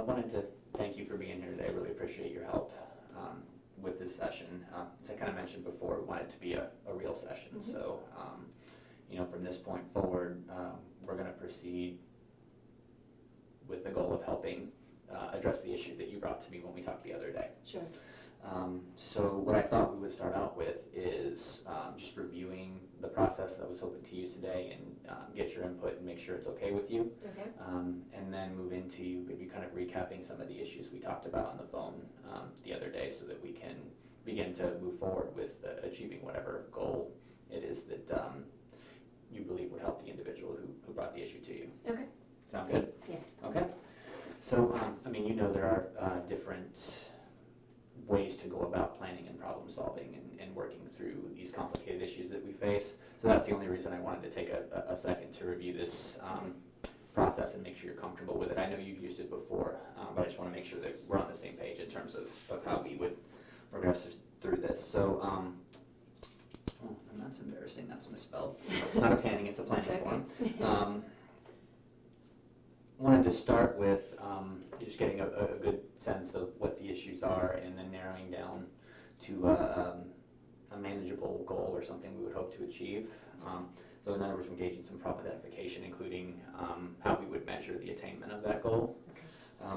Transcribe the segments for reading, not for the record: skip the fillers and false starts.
wanted to thank you for being here today. I really appreciate your help with this session. As I kind of mentioned before, we want it to be a real session. Mm-hmm. So, from this point forward, we're going to proceed with the goal of helping address the issue that you brought to me when we talked the other day. Sure. So what I thought we would start out with is just reviewing the process that I was hoping to use today and get your input and make sure it's okay with you. Okay. And then move into maybe kind of recapping some of the issues we talked about on the phone the other day so that we can begin to move forward with achieving whatever goal it is that you believe would help the individual who brought the issue to you. Okay. Sound good? Yes. Okay. So, there are different ways to go about planning and problem solving and working through these complicated issues that we face. So that's the only reason I wanted to take a second to review this process and make sure you're comfortable with it. I know you've used it before, but I just want to make sure that we're on the same page in terms of how we would progress through this. So, and that's embarrassing, that's misspelled. It's not a panning, it's a planning form. Wanted to start with just getting a good sense of what the issues are and then narrowing down to a manageable goal or something we would hope to achieve. So in other words, engaging some problem identification, including how we would measure the attainment of that goal.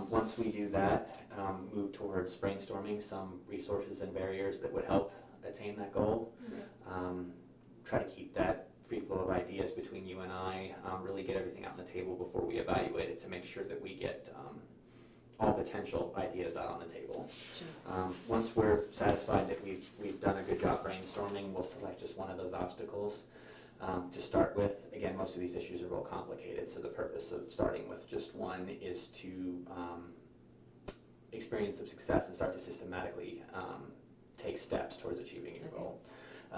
Once we do that, move towards brainstorming some resources and barriers that would help attain that goal. Try to keep that free flow of ideas between you and I, really get everything out on the table before we evaluate it to make sure that we get all potential ideas out on the table. Sure. Once we're satisfied that we've done a good job brainstorming, we'll select just one of those obstacles to start with. Again, most of these issues are real complicated, so the purpose of starting with just one is to experience some success and start to systematically take steps towards achieving your goal.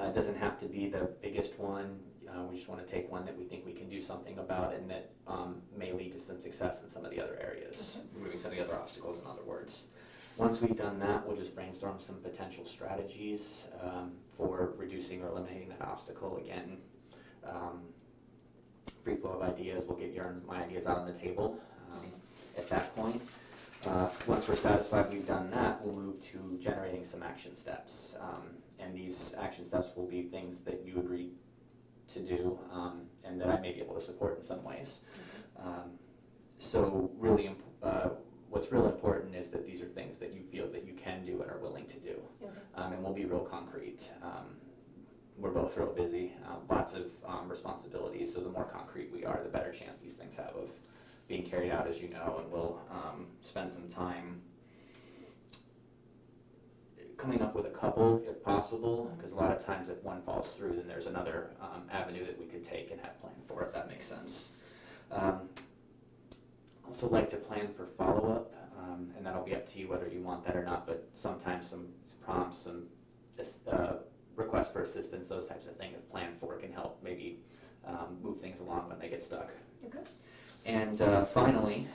It doesn't have to be the biggest one. We just want to take one that we think we can do something about and that may lead to some success in some of the other areas, removing some of the other obstacles, in other words. Once we've done that, we'll just brainstorm some potential strategies for reducing or eliminating that obstacle. Again, free flow of ideas. We'll get my ideas out on the table at that point. Once we're satisfied we've done that, we'll move to generating some action steps. And these action steps will be things that you agree to do and that I may be able to support in some ways. So really, what's real important is that these are things that you feel that you can do and are willing to do. And we'll be real concrete. We're both real busy, lots of responsibilities, so the more concrete we are, the better chance these things have of being carried out, as you know, and we'll spend some time coming up with a couple if possible, because a lot of times if one falls through, then there's another avenue that we could take and have planned for, if that makes sense. Also like to plan for follow-up, and that'll be up to you whether you want that or not, but sometimes some prompts, some requests for assistance, those types of things, if planned for, can help maybe move things along when they get stuck. Okay. And finally,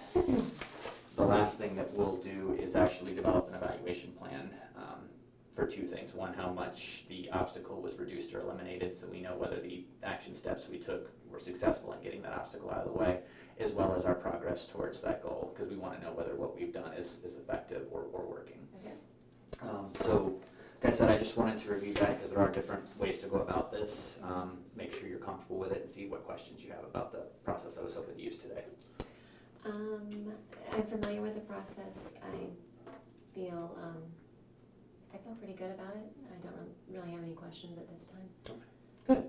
the last thing that we'll do is actually develop an evaluation plan for two things. One, how much the obstacle was reduced or eliminated, so we know whether the action steps we took were successful in getting that obstacle out of the way, as well as our progress towards that goal, because we want to know whether what we've done is effective or working. Okay. So, like I said, I just wanted to review that because there are different ways to go about this. Make sure you're comfortable with it and see what questions you have about the process I was hoping to use today. I'm familiar with the process. I feel pretty good about it. I don't really have any questions at this time. Good.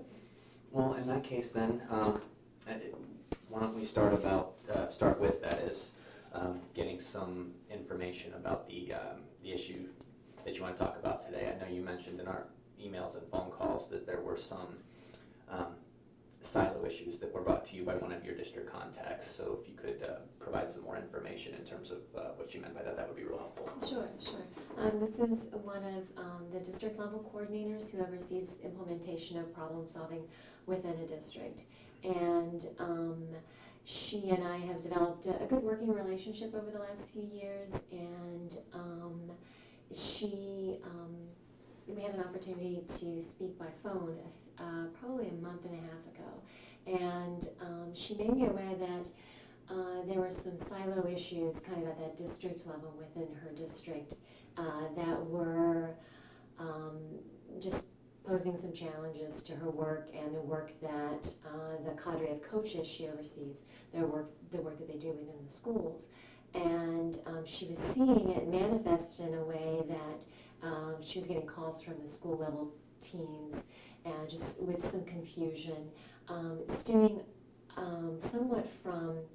Well, in that case, then, why don't we start with that is getting some information about the issue that you want to talk about today. I know you mentioned in our emails and phone calls that there were some silo issues that were brought to you by one of your district contacts. So if you could provide some more information in terms of what you meant by that, that would be real helpful. Sure. This is one of the district level coordinators who oversees implementation of problem solving within a district. And she and I have developed a good working relationship over the last few years, and we had an opportunity to speak by phone probably a month and a half ago, and she made me aware that there were some silo issues kind of at that district level within her district that were just posing some challenges to her work and the work that the cadre of coaches she oversees, the work that they do within the schools. And she was seeing it manifest in a way that she was getting calls from the school level teams and just with some confusion, stemming somewhat from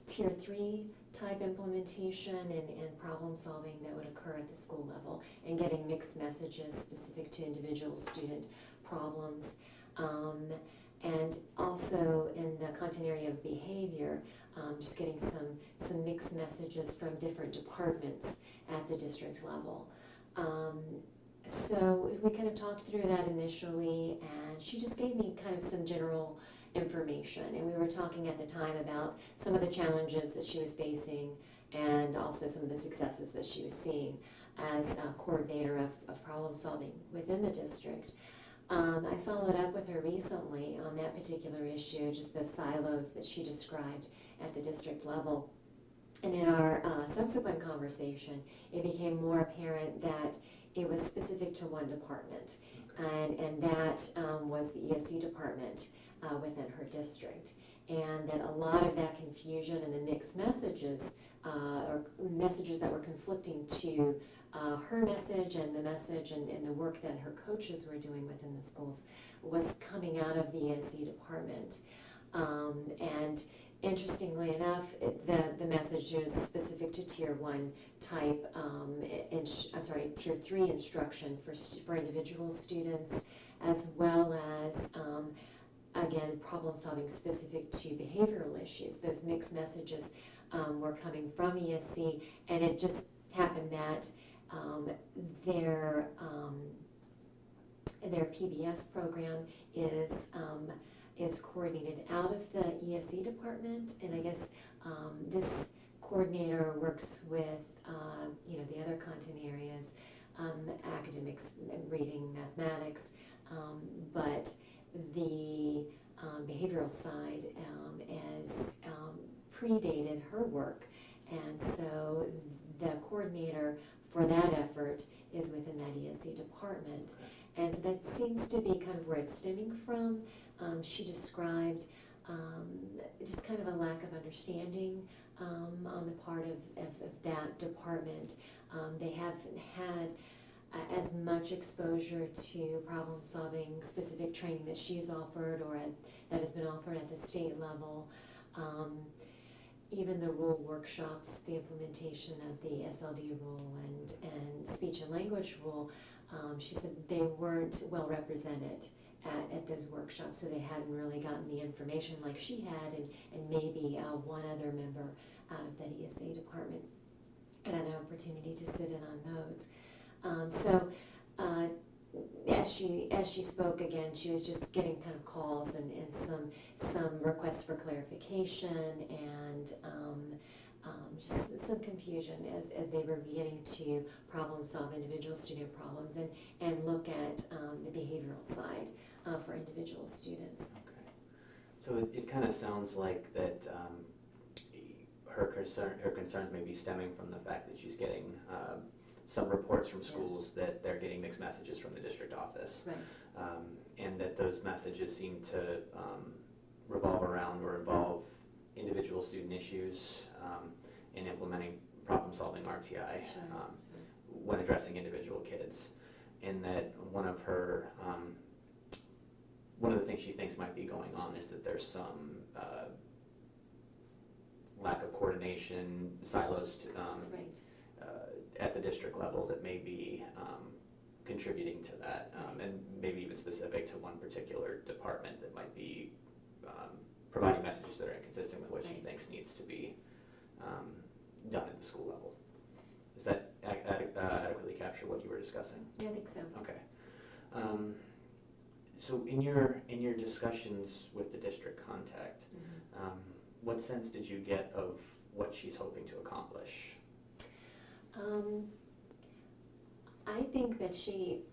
tier 3 type implementation and problem solving that would occur at the school level, and getting mixed messages specific to individual student problems, and also in the content area of behavior, just getting some mixed messages from different departments at the district level. So we kind of talked through that initially, and she just gave me kind of some general information, and we were talking at the time about some of the challenges that she was facing and also some of the successes that she was seeing as a coordinator of problem solving within the district. I followed up with her recently on that particular issue, just the silos that she described at the district level. And in our subsequent conversation, it became more apparent that it was specific to one department, and that was the ESC department within her district, and that a lot of that confusion and the mixed messages or messages that were conflicting to her message and the message and the work that her coaches were doing within the schools was coming out of the ESC department. And interestingly enough, the message is specific to tier 1 type, tier 3 instruction for individual students, as well as again, problem solving specific to behavioral issues. Those mixed messages were coming from ESC, and it just happened that their PBS program is coordinated out of the ESC department, and I guess this coordinator works with the other content areas, academics, reading, mathematics, but the behavioral side has predated her work, and so the coordinator for that effort is within that ESC department, and so that seems to be kind of where it's stemming from. She described just kind of a lack of understanding on the part of that department. They haven't had as much exposure to problem solving specific training that she's offered or that has been offered at the state level. Even the rule workshops, the implementation of the SLD rule and speech and language rule, she said they weren't well represented at those workshops, so they hadn't really gotten the information like she had, and maybe one other member out of that ESA department had an opportunity to sit in on those. As she spoke again, she was just getting kind of calls and some requests for clarification and just some confusion as they were beginning to problem solve individual student problems and look at the behavioral side for individual students. Okay, so it kind of sounds like that her concerns may be stemming from the fact that she's getting some reports from schools that they're getting mixed messages from the district office. Right. And that those messages seem to revolve around or involve individual student issues in implementing problem-solving RTI Sure. When addressing individual kids. And that one of the things she thinks might be going on is that there's some lack of coordination, silos to, Right. At the district level that may be contributing to that, and maybe even specific to one particular department that might be providing messages that are inconsistent with what she thinks needs to be done at the school level. Does that adequately capture what you were discussing? Yeah, I think so. Okay. So in your discussions with the district contact, what sense did you get of what she's hoping to accomplish? I think that she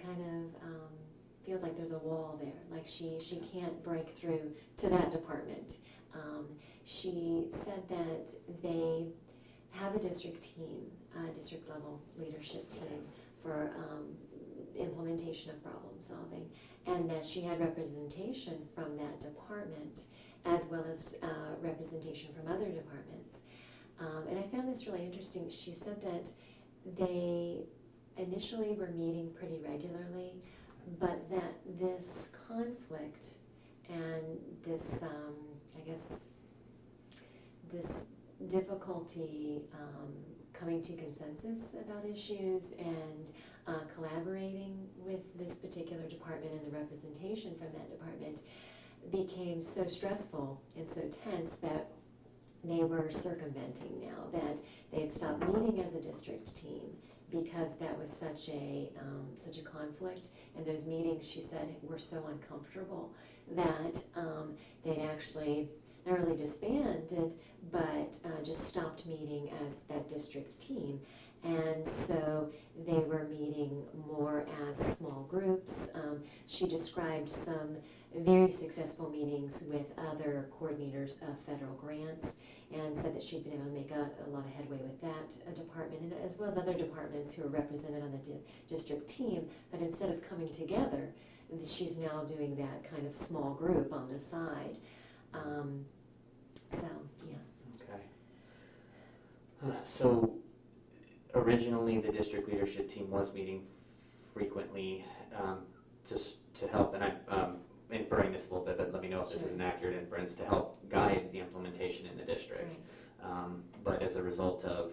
kind of feels like there's a wall there, like she can't break through to that department. She said that they have a district team, a district level leadership team for implementation of problem solving, and that she had representation from that department as well as representation from other departments. And I found this really interesting. She said that they initially were meeting pretty regularly, but that this conflict and this, I guess, this difficulty coming to consensus about issues and collaborating with this particular department and the representation from that department became so stressful and so tense that they were circumventing now, that they had stopped meeting as a district team because that was such a conflict, and those meetings, she said, were so uncomfortable that they'd actually not really disbanded, but just stopped meeting as that district team. And so they were meeting more as small groups. She described some very successful meetings with other coordinators of federal grants, and said that she'd been able to make a lot of headway with that department, and as well as other departments who were represented on the district team. But instead of coming together, she's now doing that kind of small group on the side. So, yeah. Okay. So originally the district leadership team was meeting frequently just to help, and I'm inferring this a little bit, but let me know if this is an accurate inference, to help guide the implementation in the district. Right. But as a result of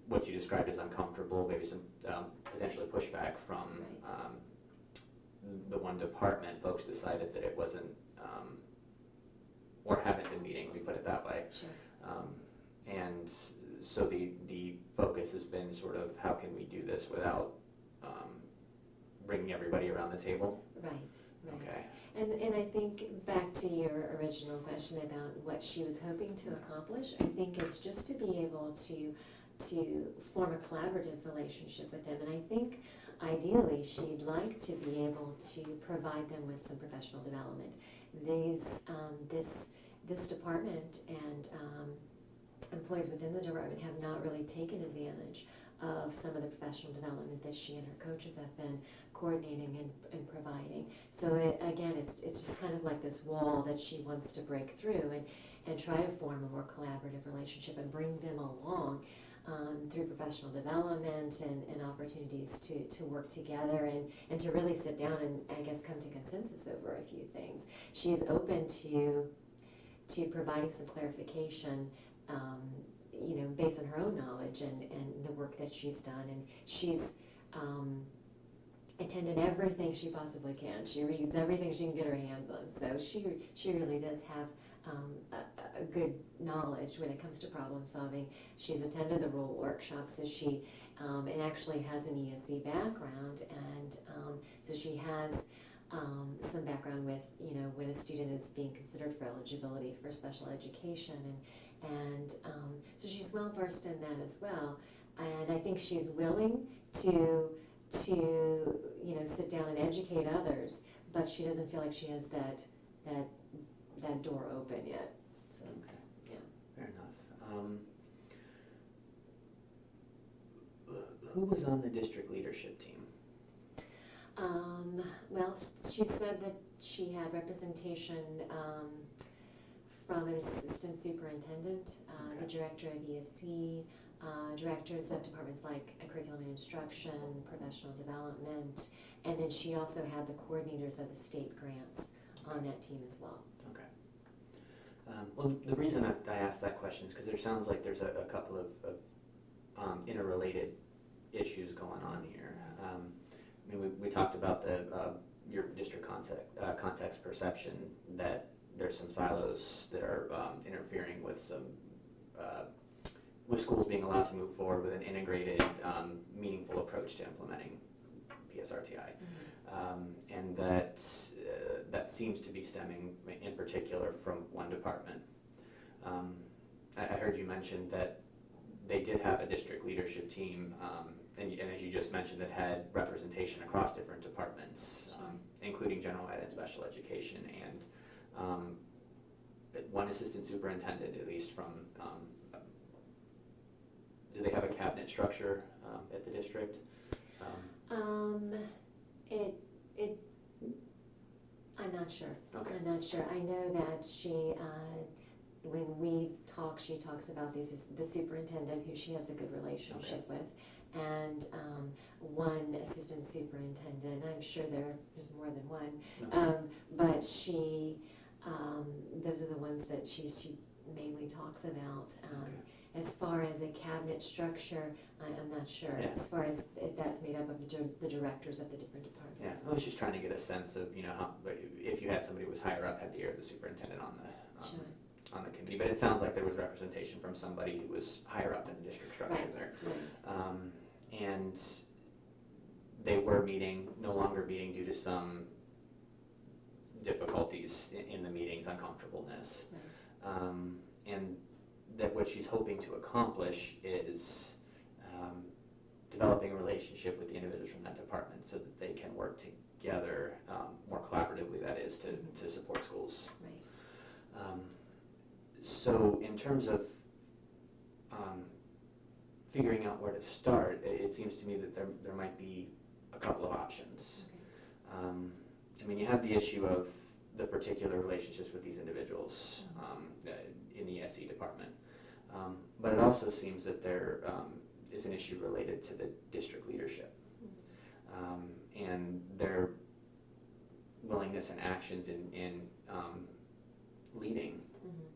what you described as uncomfortable, maybe some potentially pushback from the one department, folks decided that it wasn't, or haven't been meeting, let me put it that way. Sure. And so the focus has been sort of, how can we do this without bringing everybody around the table? Right. Okay. And I think back to your original question about what she was hoping to accomplish, I think it's just to be able to form a collaborative relationship with them. And I think ideally she'd like to be able to provide them with some professional development. This department and employees within the department have not really taken advantage of some of the professional development that she and her coaches have been coordinating and providing. So it's just kind of like this wall that she wants to break through and try to form a more collaborative relationship and bring them along through professional development and opportunities to work together and to really sit down and, I guess, come to consensus over a few things. She's open to providing some clarification based on her own knowledge and the work that she's done. And she's attended everything she possibly can. She reads everything she can get her hands on. So she really does have a good knowledge when it comes to problem solving. She's attended the rule workshops, so she and actually has an ESE background, and so she has some background with when a student is being considered for eligibility for special education, and so she's well versed in that as well. And I think she's willing to sit down and educate others, but she doesn't feel like she has that door open yet. So, okay. Yeah. Fair enough. Who was on the district leadership team? Well, she said that she had representation from an assistant superintendent, the director of ESE, directors of departments like curriculum and instruction, professional development, and then she also had the coordinators of the state grants on that team as well. Okay. Well, the reason I asked that question is because there sounds like there's a couple of interrelated issues going on here. I mean, we talked about your district context perception, that there's some silos that are interfering with with schools being allowed to move forward with an integrated, meaningful approach to implementing PSRTI. And that seems to be stemming in particular from one department. I heard you mention that they did have a district leadership team, and as you just mentioned, that had representation across different departments, including general ed and special education, and one assistant superintendent, at least from, do they have a cabinet structure at the district? I'm not sure. Okay. I'm not sure. I know that she, when we talk, she talks about the superintendent who she has a good relationship with, and one assistant superintendent. I'm sure there's more than one, but she, those are the ones that she mainly talks about. As far as a cabinet structure, I'm not sure. Yeah. As far as if that's made up of the directors of the different departments. Yeah, I was just trying to get a sense of, how, if you had somebody who was higher up, had the ear of the superintendent on the Sure. on the committee, but it sounds like there was representation from somebody who was higher up in the district structure there. Right. And they were no longer meeting due to some difficulties in the meetings, uncomfortableness. Right. And that what she's hoping to accomplish is developing a relationship with the individuals from that department so that they can work together more collaboratively, that is, to support schools. Right. So in terms of figuring out where to start, it seems to me that there might be a couple of options. Okay. You have the issue of the particular relationships with these individuals in the SE department, but it also seems that there is an issue related to the district leadership and their willingness and actions in leading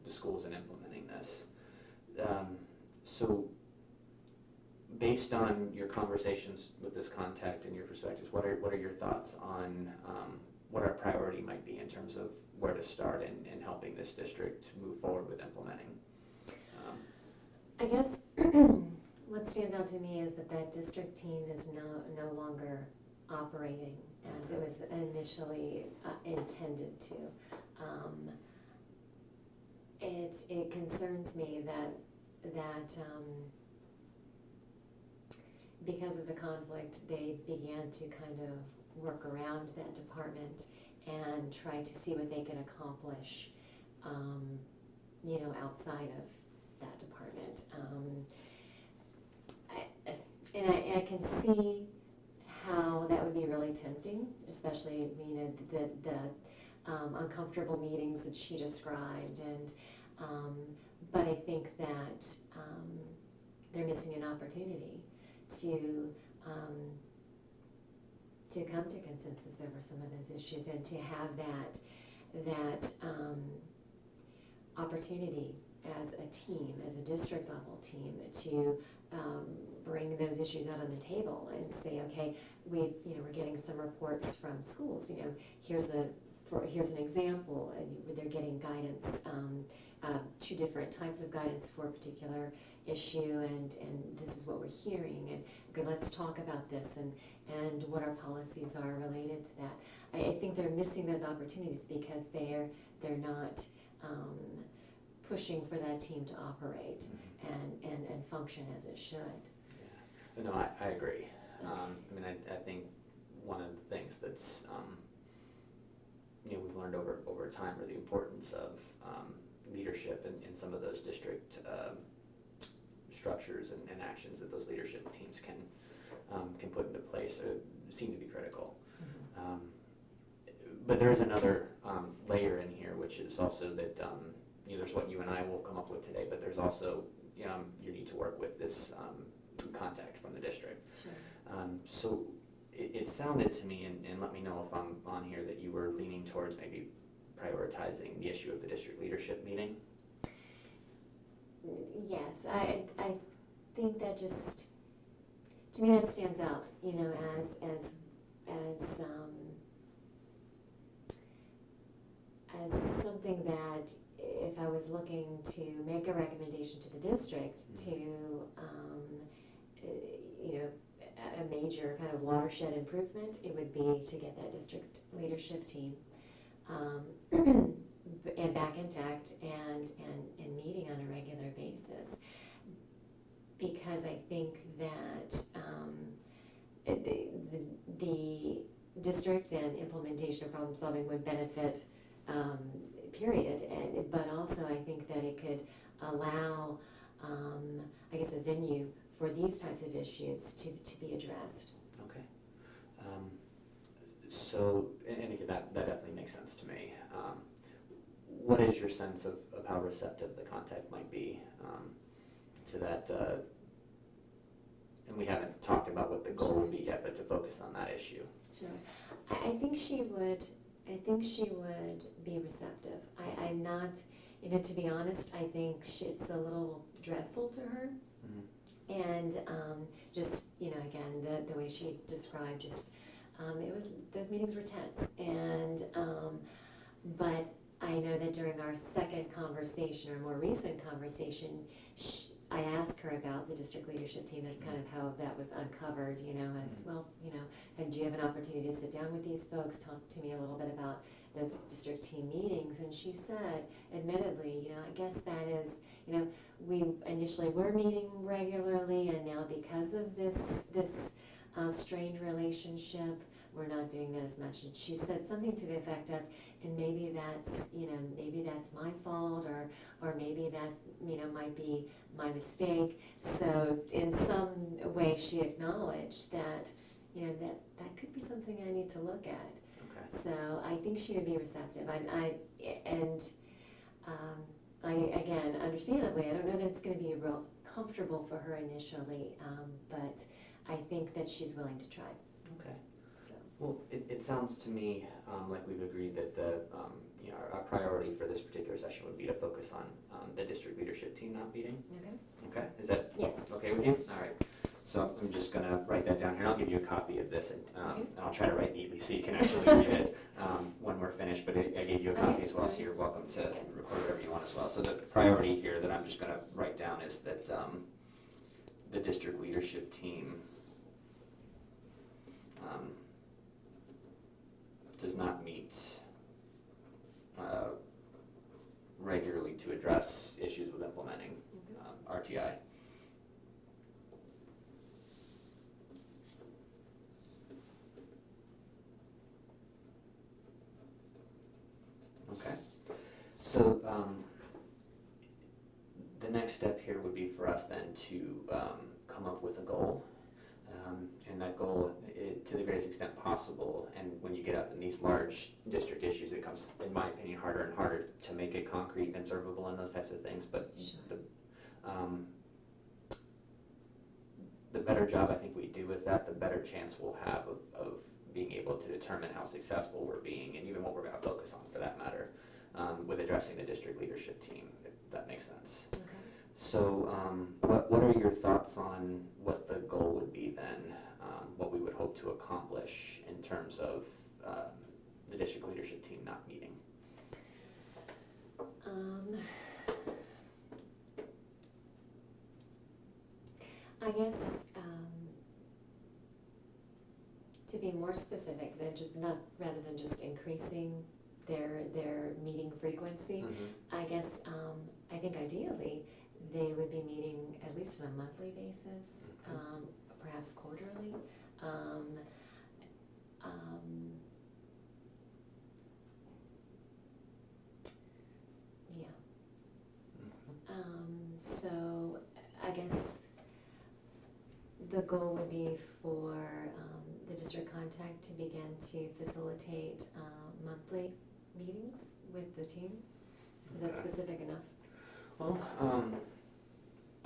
the schools and implementing this. So based on your conversations with this contact and your perspectives, what are your thoughts on what our priority might be in terms of where to start in helping this district move forward with implementing? I guess what stands out to me is that district team is no longer operating as it was initially intended to. It concerns me that because of the conflict, they began to kind of work around that department and try to see what they can accomplish, outside of that department. I can see how that would be really tempting, especially the uncomfortable meetings that she described, and but I think that they're missing an opportunity to come to consensus over some of those issues and to have that opportunity as a team, as a district level team, to bring those issues out on the table and say, okay, we're getting some reports from schools. Here's an example. They're getting guidance, 2 different types of guidance for a particular issue, and this is what we're hearing. And okay, let's talk about this and what our policies are related to that. I think they're missing those opportunities because they're not pushing for that team to operate and function as it should. Yeah. No, I agree. I think one of the things that's we've learned over time are the importance of leadership in some of those district structures and actions that those leadership teams can put into place seem to be critical. But there is another layer in here, which is also that there's what you and I will come up with today, but there's also your need to work with this contact from the district. Sure. So it sounded to me, and let me know if I'm on here, that you were leaning towards maybe prioritizing the issue of the district leadership meeting. Yes, I think that just, to me, that stands out, as something that if I was looking to make a recommendation to the district to, a major kind of watershed improvement, it would be to get that district leadership team and back intact and meeting on a regular basis. because I think that the district and implementation of problem solving would benefit, period. But also I think that it could allow, I guess, a venue for these types of issues to be addressed. Okay. So, and again, that definitely makes sense to me. What is your sense of how receptive the contact might be to that? And we haven't talked about what the goal would be yet, but to focus on that issue. Sure. I think she would. I think she would be receptive. I'm not, to be honest, I think it's a little dreadful to her. Mm-hmm. And just, again, the way she described, just, those meetings were tense. And, but I know that during our second conversation, or more recent conversation, I asked her about the district leadership team. That's kind of how that was uncovered, as well, and do you have an opportunity to sit down with these folks, talk to me a little bit about those district team meetings? And she said, admittedly, I guess that is, we initially were meeting regularly, and now because of this strained relationship, we're not doing that as much. And she said something to the effect of, and maybe that's my fault, or maybe that, might be my mistake. So in some way she acknowledged that, that could be something I need to look at. Okay. So I think she would be receptive. I again, understandably, I don't know that it's going to be real comfortable for her initially, but I think that she's willing to try. Okay. So. Well, it sounds to me like we've agreed that our priority for this particular session would be to focus on the district leadership team not meeting. Okay. Okay. Is that Yes. okay with you? All right. So I'm just going to write that down here. I'll give you a copy of this, and I'll try to write neatly so you can actually read it when we're finished. But I gave you a copy as well, so you're welcome to record whatever you want as well. So the priority here that I'm just going to write down is that the district leadership team does not meet regularly to address issues with implementing RTI. Okay, so the next step here would be for us then to come up with a goal, and that goal, to the greatest extent possible, and when you get up in these large district issues, it comes, in my opinion, harder and harder to make it concrete and observable and those types of things, but Sure. The better job I think we do with that, the better chance we'll have of being able to determine how successful we're being, and even what we're going to focus on for that matter, with addressing the district leadership team, if that makes sense. Okay. So what are your thoughts on what the goal would be then, what we would hope to accomplish in terms of the district leadership team not meeting? I guess to be more specific than rather than just increasing their meeting frequency, Mm-hmm. I guess I think ideally they would be meeting at least on a monthly basis, perhaps quarterly. Yeah. So I guess the goal would be for the district contact to begin to facilitate monthly meetings with the team. Is that Okay. specific enough? Well,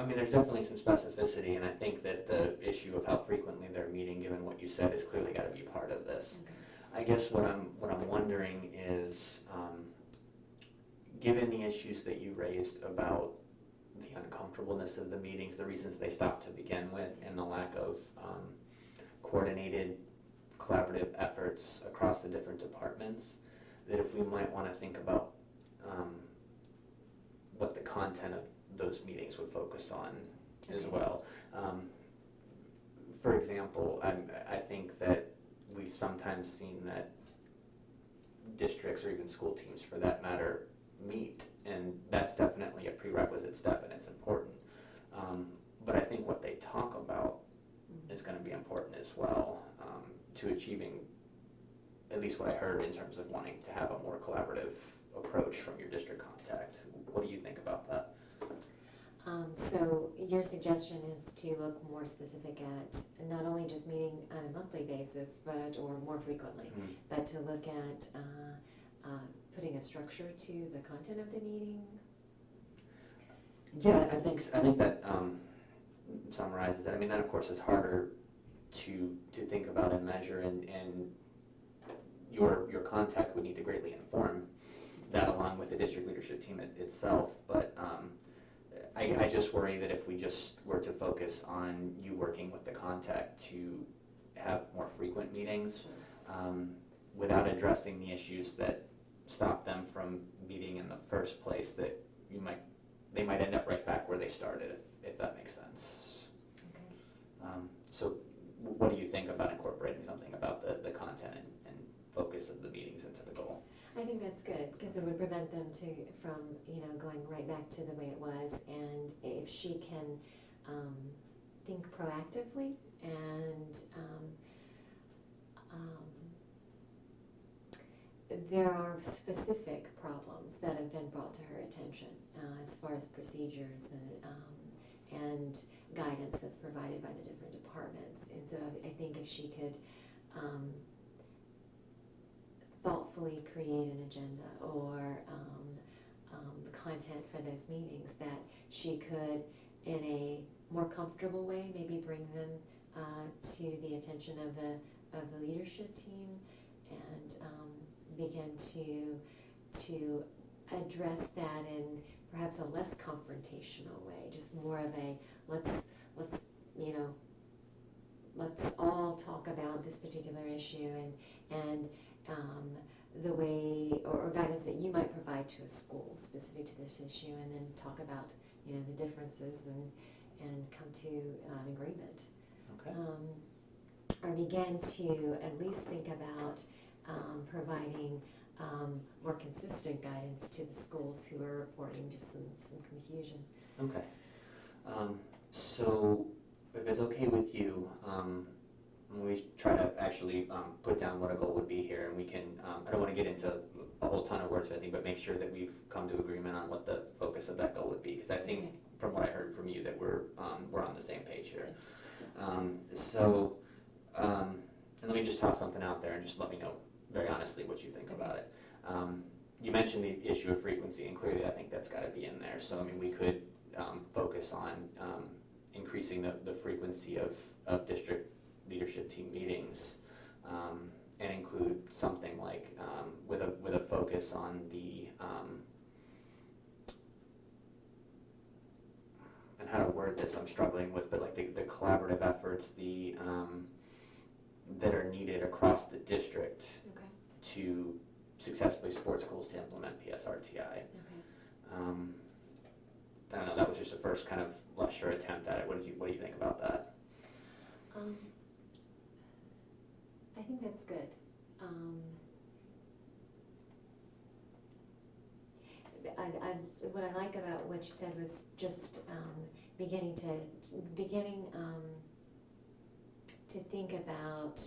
I mean, there's definitely some specificity, and I think that the issue of how frequently they're meeting, given what you said, is clearly got to be part of this. Okay. I guess what I'm wondering is, given the issues that you raised about the uncomfortableness of the meetings, the reasons they stopped to begin with, and the lack of coordinated, collaborative efforts across the different departments, that if we might want to think about what the content of those meetings would focus on as Okay. well. For example, I think that we've sometimes seen that districts, or even school teams for that matter, meet, and that's definitely a prerequisite step, and it's important. but I think what they talk about is going to be important as well, to achieving at least what I heard in terms of wanting to have a more collaborative approach from your district contact. What do you think about that? So your suggestion is to look more specific at not only just meeting on a monthly basis, or more frequently, but to look at putting a structure to the content of the meeting. Yeah, I think that summarizes it. I mean, that of course is harder to think about and measure, and your contact would need to greatly inform that along with the district leadership team itself. But I just worry that if we just were to focus on you working with the contact to have more frequent meetings, without addressing the issues that stop them from meeting in the first place, that they might end up right back where they started, if that makes sense. Okay. So what do you think about incorporating something about the content and focus of the meetings into the goal? I think that's good, because it would prevent them from going right back to the way it was. And if she can think proactively and there are specific problems that have been brought to her attention as far as procedures and guidance that's provided by the different departments. And so I think if she could thoughtfully create an agenda or content for those meetings, that she could, in a more comfortable way, maybe bring them to the attention of the leadership team, and begin to address that in perhaps a less confrontational way, just more of a let's all talk about this particular issue and the way or guidance that you might provide to a school specific to this issue, and then talk about the differences and come to an agreement. Okay. Or begin to at least think about providing more consistent guidance to the schools who are reporting just some confusion. Okay. So if it's okay with you, we try to actually put down what a goal would be here, and we can, I don't want to get into a whole ton of wordsmithing, but make sure that we've come to agreement on what the focus of that goal would be, because I think from what I heard from you that we're on the same page here. And let me just toss something out there and just let me know very honestly what you think about it. You mentioned the issue of frequency, and clearly I think that's got to be in there. So I mean, we could focus on increasing the frequency of district leadership team meetings, and include something like with a focus on the and how to word this I'm struggling with, but like the collaborative efforts that are needed across the district to successfully support schools to implement PSRTI. I don't know, that was just a first kind of less sure attempt at it. What do you think about that? I think that's good. What I like about what you said was just beginning to think about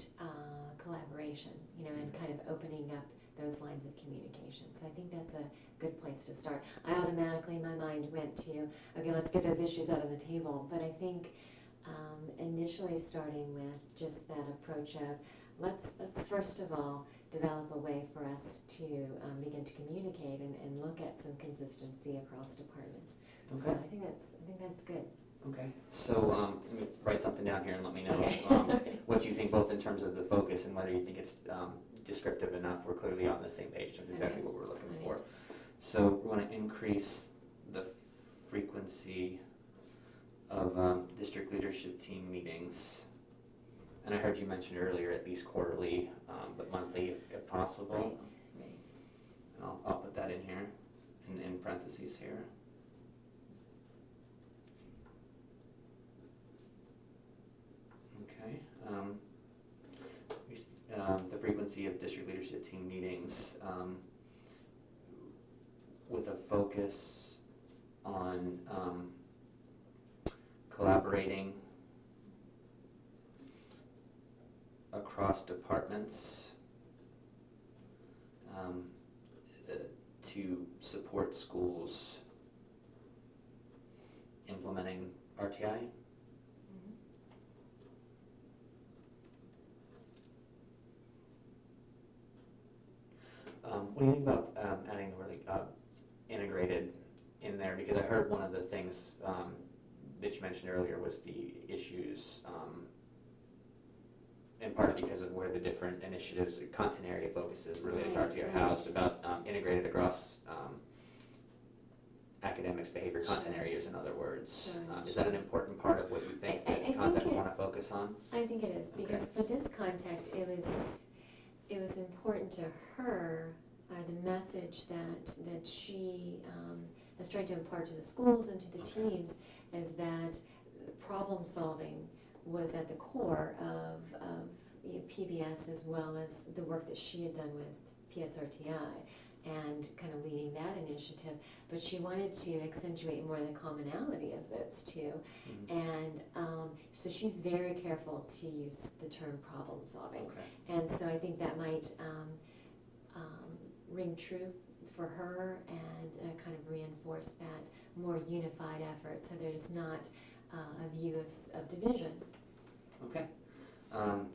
collaboration, and kind of opening up those lines of communication. So I think that's a good place to start. I automatically, my mind went to, okay, let's get those issues out on the table. But I think initially starting with just that approach of let's first of all develop a way for us to begin to communicate and look at some consistency across departments. Okay. So I think that's good. Okay, so let me write something down here and let me know what you think, both in terms of the focus and whether you think it's descriptive enough. We're clearly on the same page of exactly what we're looking for. So we want to increase the frequency of district leadership team meetings. And I heard you mention earlier at least quarterly, but monthly if possible. Right. And I'll put that in here, in parentheses here. Okay. The frequency of district leadership team meetings with a focus on collaborating across departments to support schools implementing RTI. What do you think about adding the word integrated in there? Because I heard one of the things that you mentioned earlier was the issues, in part because of where the different initiatives, content area focuses related to RTI housed, about integrated across academics, behavior, content areas, in other words. Is that an important part of what you think that content will want to focus on? I think it is, because for this content, it was important to her, the message that she has tried to impart to the schools and to the teams, is that problem solving was at the core of PBS, as well as the work that she had done with PSRTI and kind of leading that initiative. But she wanted to accentuate more the commonality of those two. And so she's very careful to use the term problem solving. And so I think that might ring true for her, and kind of reinforce that more unified effort, so there's not a view of division. Okay.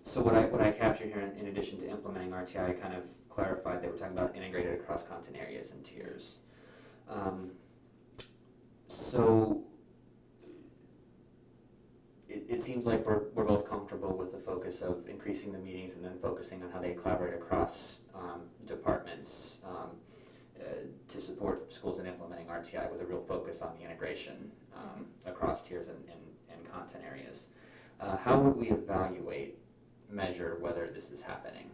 So what I capture here, in addition to implementing RTI, I kind of clarified that we're talking about integrated across content areas and tiers. So it seems like we're both comfortable with the focus of increasing the meetings and then focusing on how they collaborate across departments to support schools in implementing RTI, with a real focus on the integration across tiers and content areas. How would we measure whether this is happening?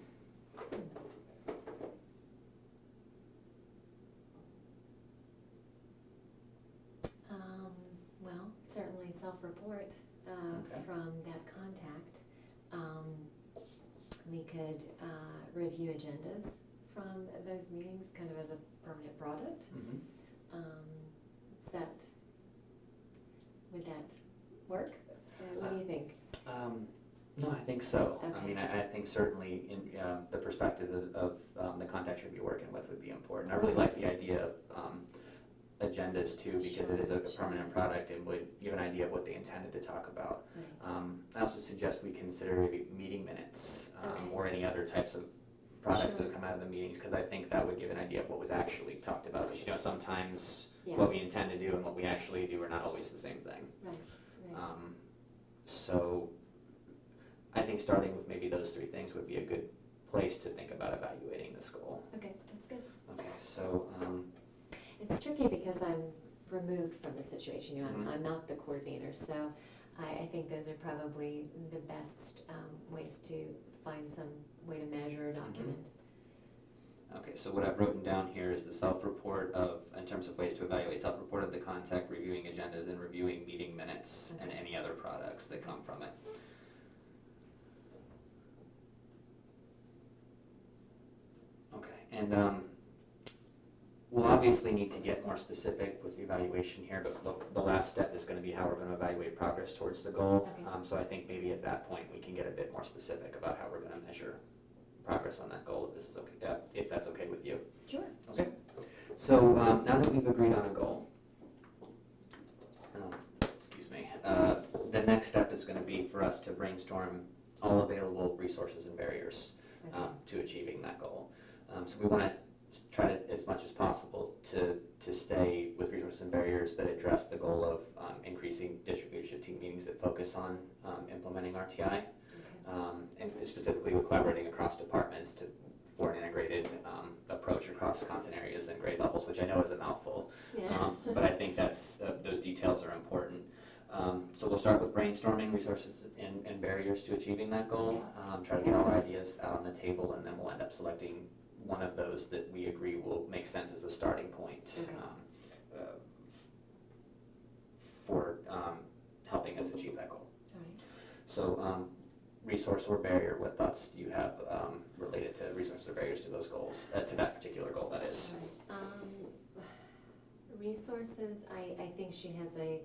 Well, certainly self-report from that contact. We could review agendas from those meetings, kind of as a permanent product. Would that work? What do you think? No, I think so. Okay. I mean, I think certainly in the perspective of the context you'd be working with would be important. I really like the idea of agendas too, because it is a permanent product and would give an idea of what they intended to talk about. Right. I also suggest we consider meeting minutes or any other types of products that come out of the meetings, because I think that would give an idea of what was actually talked about. Because sometimes what we intend to do and what we actually do are not always the same thing. Right. So I think starting with maybe those three things would be a good place to think about evaluating this goal. Okay, that's good. Okay, so it's tricky because I'm removed from the situation. I'm not the coordinator, so I think those are probably the best ways to find some way to measure or document. Okay, so what I've written down here is the self-report in terms of ways to evaluate, self-report of the contact, reviewing agendas, and reviewing meeting minutes and any other products that come from it. Okay, and we'll obviously need to get more specific with the evaluation here, but the last step is going to be how we're going to evaluate progress towards the goal. Okay. So I think maybe at that point we can get a bit more specific about how we're going to measure progress on that goal, if this is okay, if that's okay with you. Sure. Okay. So now that we've agreed on a goal, the next step is going to be for us to brainstorm all available resources and barriers to achieving that goal. So we want to try to, as much as possible, to stay with resources and barriers that address the goal of increasing district leadership team meetings that focus on implementing RTI. And specifically with collaborating across departments for an integrated approach across content areas and grade levels, which I know is a mouthful, but I think those details are important. So we'll start with brainstorming resources and barriers to achieving that goal, try to get all our ideas out on the table, and then we'll end up selecting one of those that we agree will make sense as a starting point for helping us achieve that goal. All right. So resource or barrier, what thoughts do you have related to resources or barriers to those goals, to that particular goal, that is? Resources, I think she has a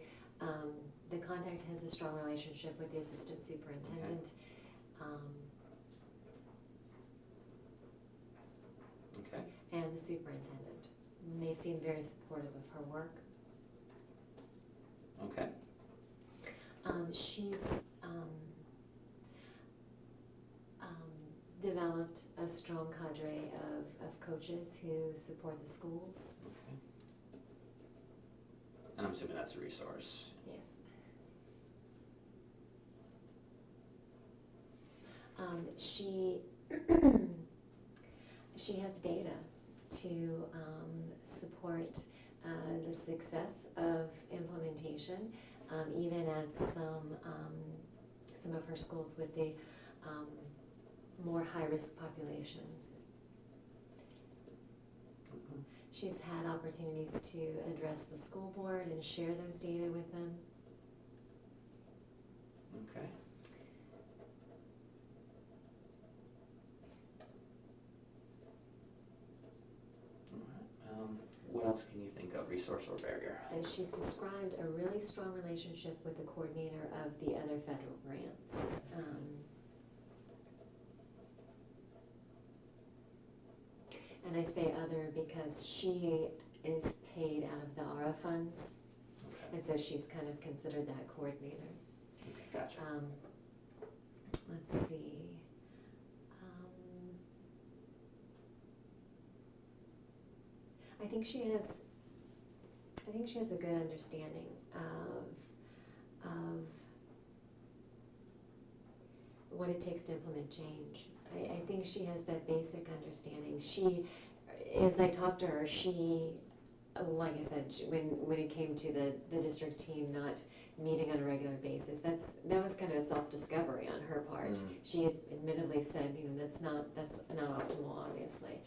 the contact has a strong relationship with the assistant superintendent. Okay. And the superintendent. And they seem very supportive of her work. Okay. She's developed a strong cadre of coaches who support the schools. Okay. And I'm assuming that's a resource. Yes. She she has data to support the success of implementation, even at some of her schools with the more high-risk populations. Mhm. She's had opportunities to address the school board and share those data with them. Okay. What else can you think of, resource or barrier? She's described a really strong relationship with the coordinator of the other federal grants. And I say other because she is paid out of the ARA funds, Okay. and so she's kind of considered that coordinator. Okay, gotcha. Let's see. I think she has a good understanding of what it takes to implement change. I think she has that basic understanding. As I talked to her, like I said, when it came to the district team not meeting on a regular basis, that was kind of a self-discovery on her part. Mm. She had admittedly said, that's not optimal, obviously.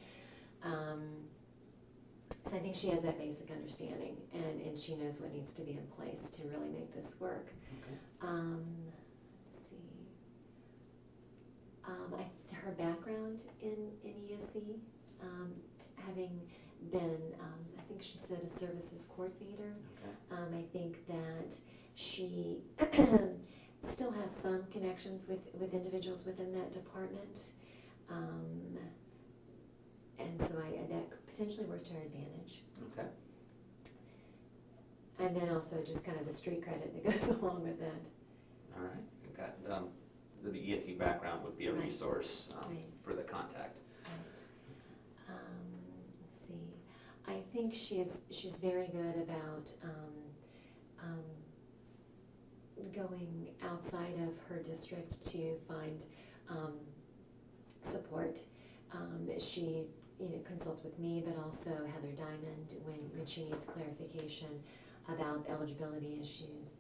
So I think she has that basic understanding, and she knows what needs to be in place to really make this work. Okay. Let's see. Her background in ESC, having been, I think she said, a services coordinator. Okay. I think that she still has some connections with individuals within that department. And so that could potentially work to her advantage. Okay. And then also just kind of the street credit that goes along with that. All right. We've got the ESE background would be a Right. resource Right. for the contact. Right. Let's see. I think she's very good about going outside of her district to find support. She consults with me, but also Heather Diamond when she needs clarification about eligibility issues.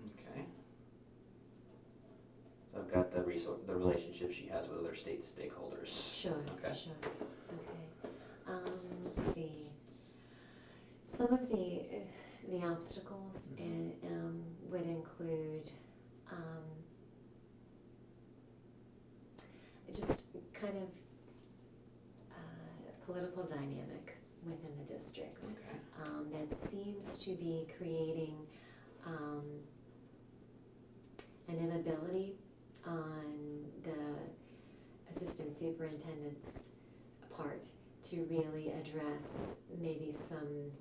Okay. So I've got the relationship she has with other state stakeholders. Sure, Okay. sure. Okay. Let's see. Some of the obstacles would include just kind of political dynamic within the district Okay. that seems to be creating an inability on the assistant superintendent's part to really address maybe some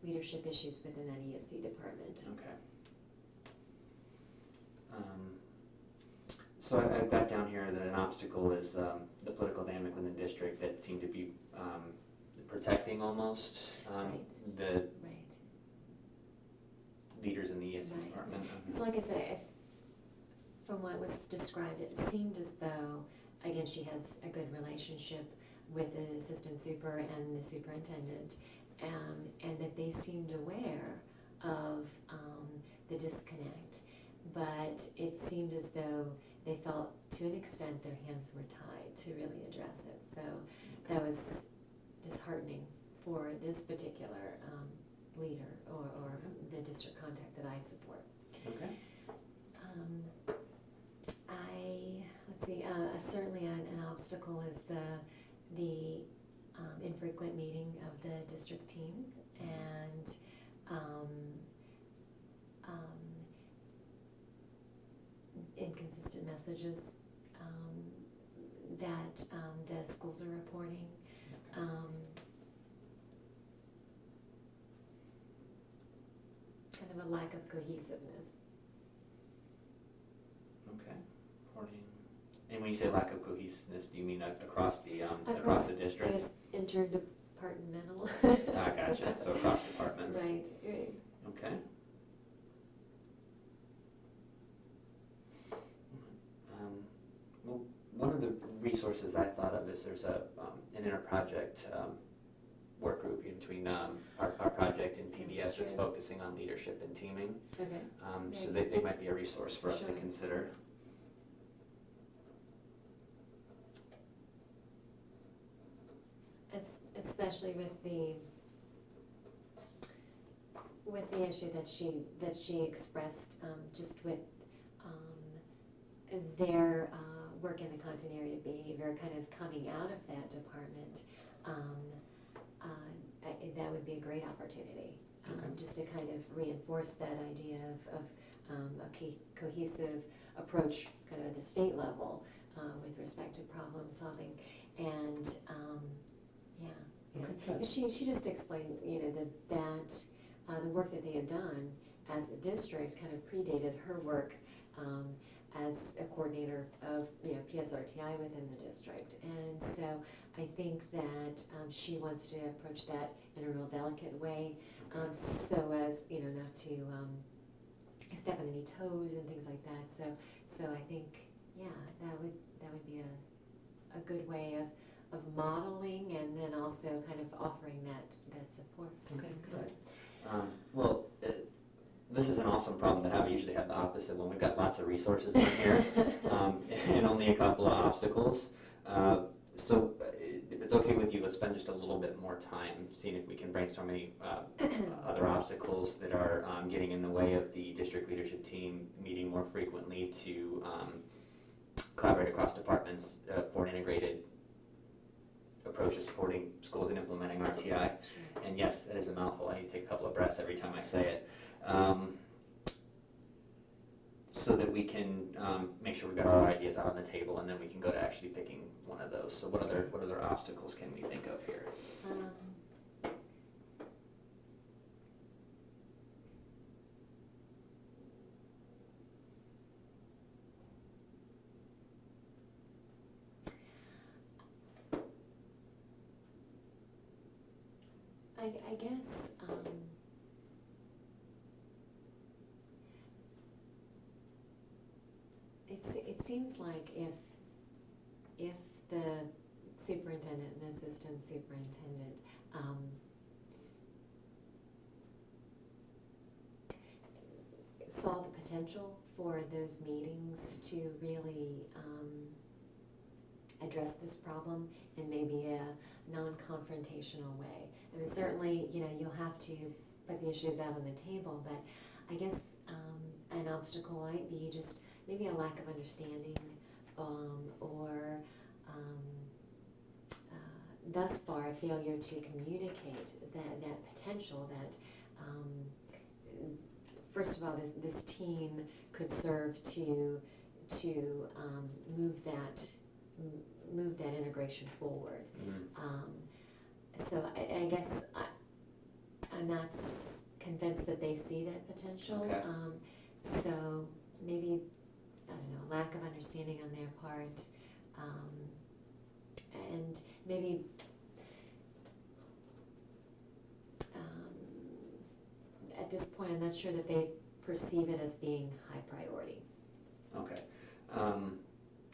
leadership issues within that ESC department. Okay. So I've got down here that an obstacle is the political dynamic within the district that seem to be protecting almost Right. the Right. leaders in the ESC Right. department. So like I said, from what was described, it seemed as though, again, she had a good relationship with the assistant super and the superintendent, and that they seemed aware of the disconnect. But it seemed as though they felt, to an extent, their hands were tied to really address it. So that was disheartening for this particular leader or the district contact that I support. Okay. Let's see, certainly an obstacle is the infrequent meeting of the district team, and um, inconsistent messages that the schools are reporting. Kind of a lack of cohesiveness. Okay. Reporting. And when you say lack of cohesiveness, do you mean across the Across the district? I guess interdepartmental. Ah, gotcha. So across departments. Right. Okay. Well, one of the resources I thought of is there's an interproject work group between our project and PBS that's true. focusing on leadership and teaming. Okay. So Very they might be a resource for us to Sure. consider. Especially with the issue that she expressed, just with their work in the continuity of behavior, kind of coming out of that department. That would be a great opportunity, Okay. just to kind of reinforce that idea of a cohesive approach, kind of at the state level, with respect to problem solving, and yeah. Okay, Yeah. good. She just explained, that the work that they had done as a district kind of predated her work as a coordinator of, PSRTI within the district. And so I think that she wants to approach that in a real delicate way, so as, not to step on any toes and things like that. So I think, yeah, that would be a good way of modeling, and then also kind of offering that support. Okay, good. Well, this is an awesome problem to have. I usually have the opposite one. We've got lots of resources on here and only a couple of obstacles. So if it's okay with you, let's spend just a little bit more time seeing if we can brainstorm any other obstacles that are getting in the way of the district leadership team meeting more frequently to collaborate across departments for an integrated approach to supporting schools and implementing RTI. And yes, that is a mouthful. I need to take a couple of breaths every time I say it. So that we can make sure we've got all our ideas out on the table, and then we can go to actually picking one of those. So what other obstacles can we think of here? I guess it seems like if the superintendent and the assistant superintendent saw the potential for those meetings to really address this problem in maybe a non-confrontational way. I mean, certainly, you'll have to put the issues out on the table, but I guess an obstacle might be just maybe a lack of understanding, or thus far a failure to communicate that potential that first of all, this team could serve to move that integration forward. Mm-hmm. So I guess I'm not convinced that they see that potential. Okay. So maybe, I don't know, lack of understanding on their part, and maybe at this point, I'm not sure that they perceive it as being high priority. Okay.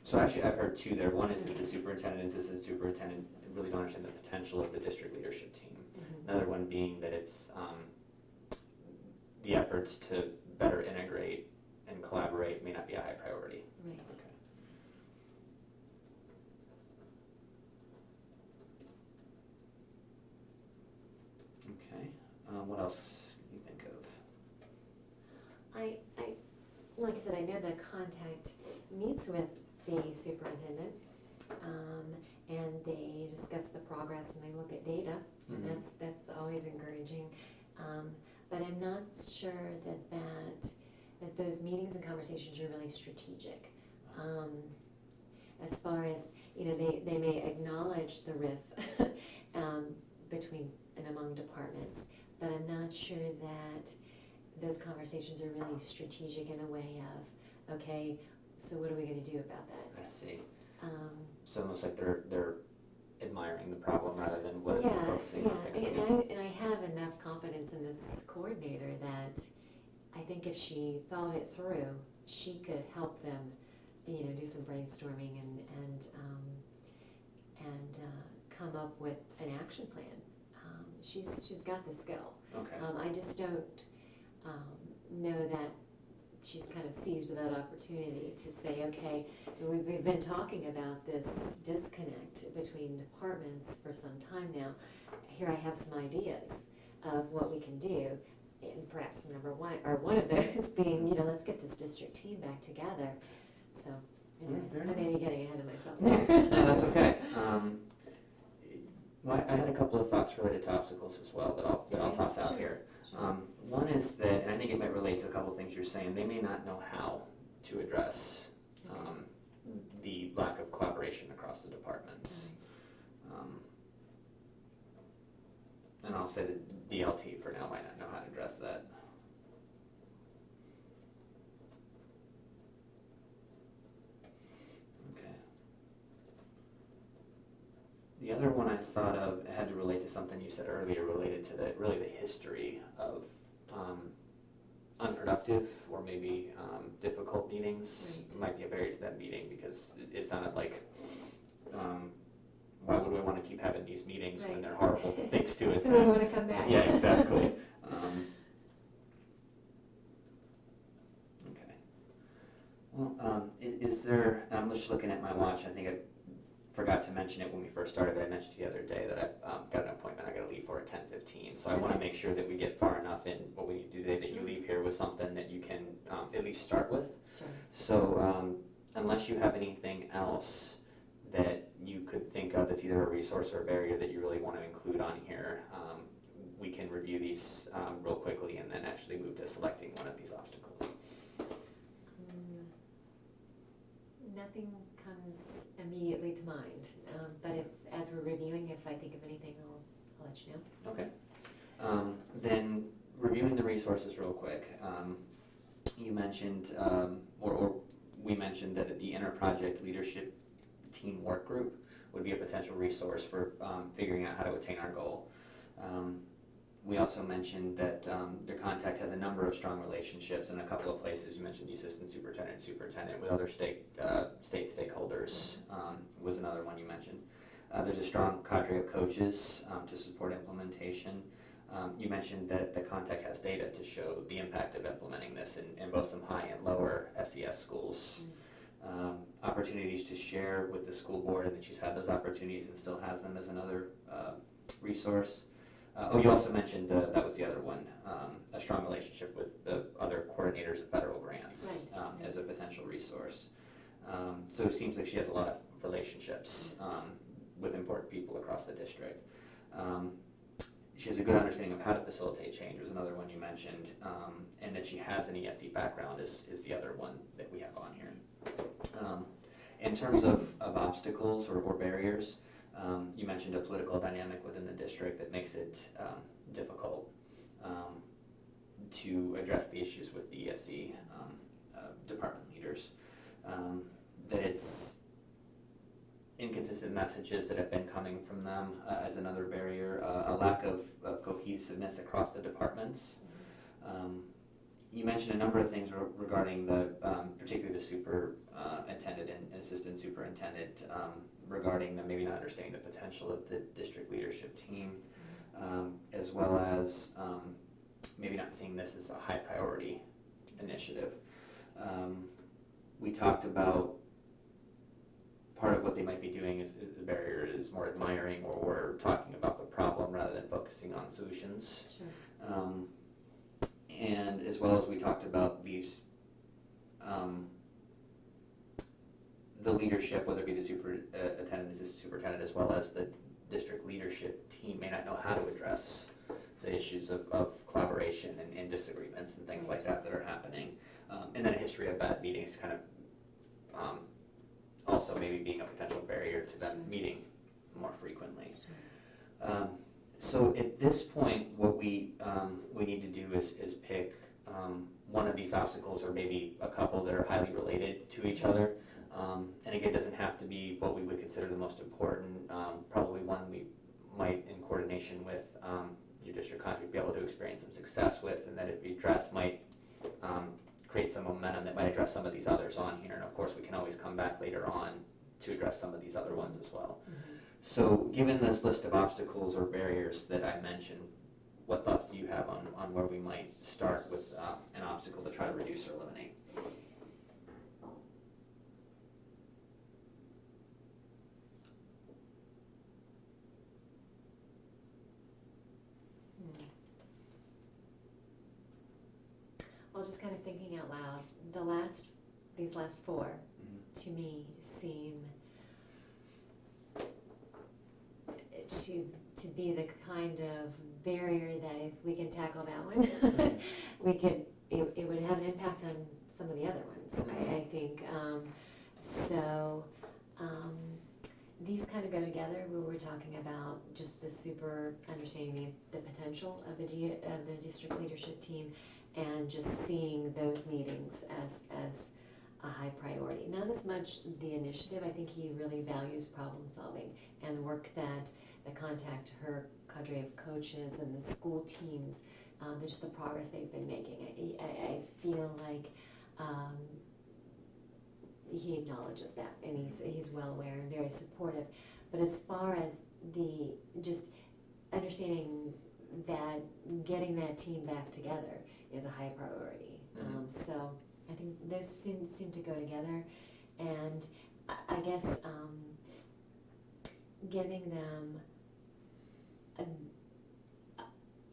So actually, I've heard two there. One is that the superintendent and assistant superintendent really don't understand the potential of the district leadership team. Mm-hmm. Another one being that it's the efforts to better integrate and collaborate may not be a high priority. Right. Okay. Okay. What else can you think of? I like I said, I know the contact meets with the superintendent, and they discuss the progress and they look at data, and Mhm. that's always encouraging. but I'm not sure that those meetings and conversations are really strategic. As far as, they may acknowledge the riff between and among departments, but I'm not sure that those conversations are really strategic in a way of, okay, so what are we gonna do about that? I see. Um, So almost like they're admiring the problem rather than Yeah, focusing on yeah, fixing and it. I have enough confidence in this coordinator that I think if she thought it through, she could help them, do some brainstorming and come up with an action plan. She's got the skill. Okay. I just don't know that she's kind of seized that opportunity to say, okay, we've been talking about this disconnect between departments for some time now. Here I have some ideas of what we can do, and perhaps one of those being, let's get this district team back together. So, anyways, I may be getting ahead of myself there. No, that's okay. Well, I had a couple of thoughts related to obstacles as well that I'll toss out Sure. here. Sure. One is that, and I think it might relate to a couple of things you're saying, they may not know how to address the lack of collaboration across the departments. And I'll say that DLT for now might not know how to address that. Okay. The other one I thought of had to relate to something you said earlier related to the history of unproductive or maybe difficult meetings. Right. Might be a barrier to that meeting because it sounded like why would we want to keep having these meetings when Right. there are horrible things to it? Do we want to come back? Yeah, exactly. Okay. Well, is there, I'm just looking at my watch, I think I forgot to mention it when we first started, but I mentioned the other day that I've got an appointment I gotta leave for at 10:15. So I wanna make sure that we get far enough in what we need to do today, that you Sure. leave here with something that you can at least start with. Sure. So unless you have anything else that you could think of that's either a resource or a barrier that you really want to include on here, we can review these real quickly and then actually move to selecting one of these obstacles. Nothing comes immediately to mind, but as we're reviewing, if I think of anything, I'll let you know. Okay. Then reviewing the resources real quick. You mentioned, or we mentioned that the inter-project leadership team work group would be a potential resource for figuring out how to attain our goal. We also mentioned that your contact has a number of strong relationships in a couple of places. You mentioned the assistant superintendent with other state stakeholders was another one you mentioned. There's a strong cadre of coaches to support implementation. You mentioned that the contact has data to show the impact of implementing this in both some high and lower SES schools. Opportunities to share with the school board, and that she's had those opportunities and still has them as another resource. You also mentioned, that was the other one, a strong relationship with the other coordinators of federal grants Right. as a potential resource. So it seems like she has a lot of relationships with important people across the district. She has a good understanding of how to facilitate change was another one you mentioned, and that she has an ESE background is the other one that we have on here. In terms of obstacles or barriers, you mentioned a political dynamic within the district that makes it difficult to address the issues with the ESE department leaders. That it's inconsistent messages that have been coming from them as another barrier, a lack of cohesiveness across the departments. You mentioned a number of things regarding particularly the superintendent and assistant superintendent, regarding them maybe not understanding the potential of the district leadership team, as well as maybe not seeing this as a high priority initiative. We talked about part of what they might be doing is the barrier is more admiring, or we're talking about the problem rather than focusing on solutions. Sure. And as well as we talked about these, the leadership, whether it be the superintendent, assistant superintendent, as well as the district leadership team may not know how to address the issues of collaboration and disagreements and things like that are happening. And then a history of bad meetings kind of also maybe being a potential barrier to them meeting more frequently. So at this point, what we need to do is pick one of these obstacles, or maybe a couple that are highly related to each other. And again, it doesn't have to be what we would consider the most important. Probably one we might, in coordination with your district contract, be able to experience some success with, and that it be addressed might create some momentum that might address some of these others on here. And of course, we can always come back later on to address some of these other ones as well. So given this list of obstacles or barriers that I mentioned, what thoughts do you have on where we might start with an obstacle to try to reduce or eliminate? Well, just kind of thinking out loud, these last four, to me, seem to be the kind of barrier that if we can tackle that one, it would have an impact on some of the other ones, I think. These kind of go together where we're talking about just the super understanding the potential of the district leadership team, and just seeing those meetings as a high priority. Not as much the initiative. I think he really values problem solving and the work that the Contact Her cadre of coaches and the school teams, just the progress they've been making. I feel like he acknowledges that, and he's well aware and very supportive. But as far as the just understanding that getting that team back together is a high priority. So I think those seem to go together, and I guess giving them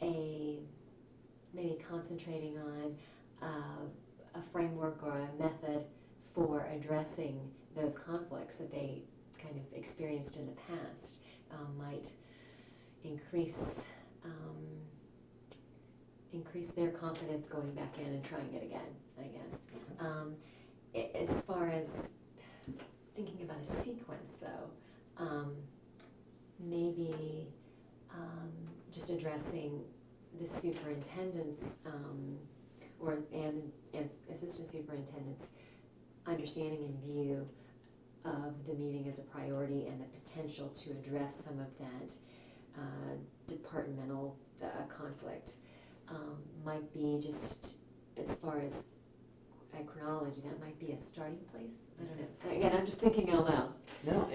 a maybe concentrating on a framework or a method for addressing those conflicts that they kind of experienced in the past might increase their confidence going back in and trying it again, I guess. As far as thinking about a sequence, though, maybe just addressing the superintendent's and assistant superintendent's understanding and view of the meeting as a priority and the potential to address some of that departmental conflict might be just, as far as chronology, that might be a starting place. I don't know. Again, I'm just thinking out loud. No,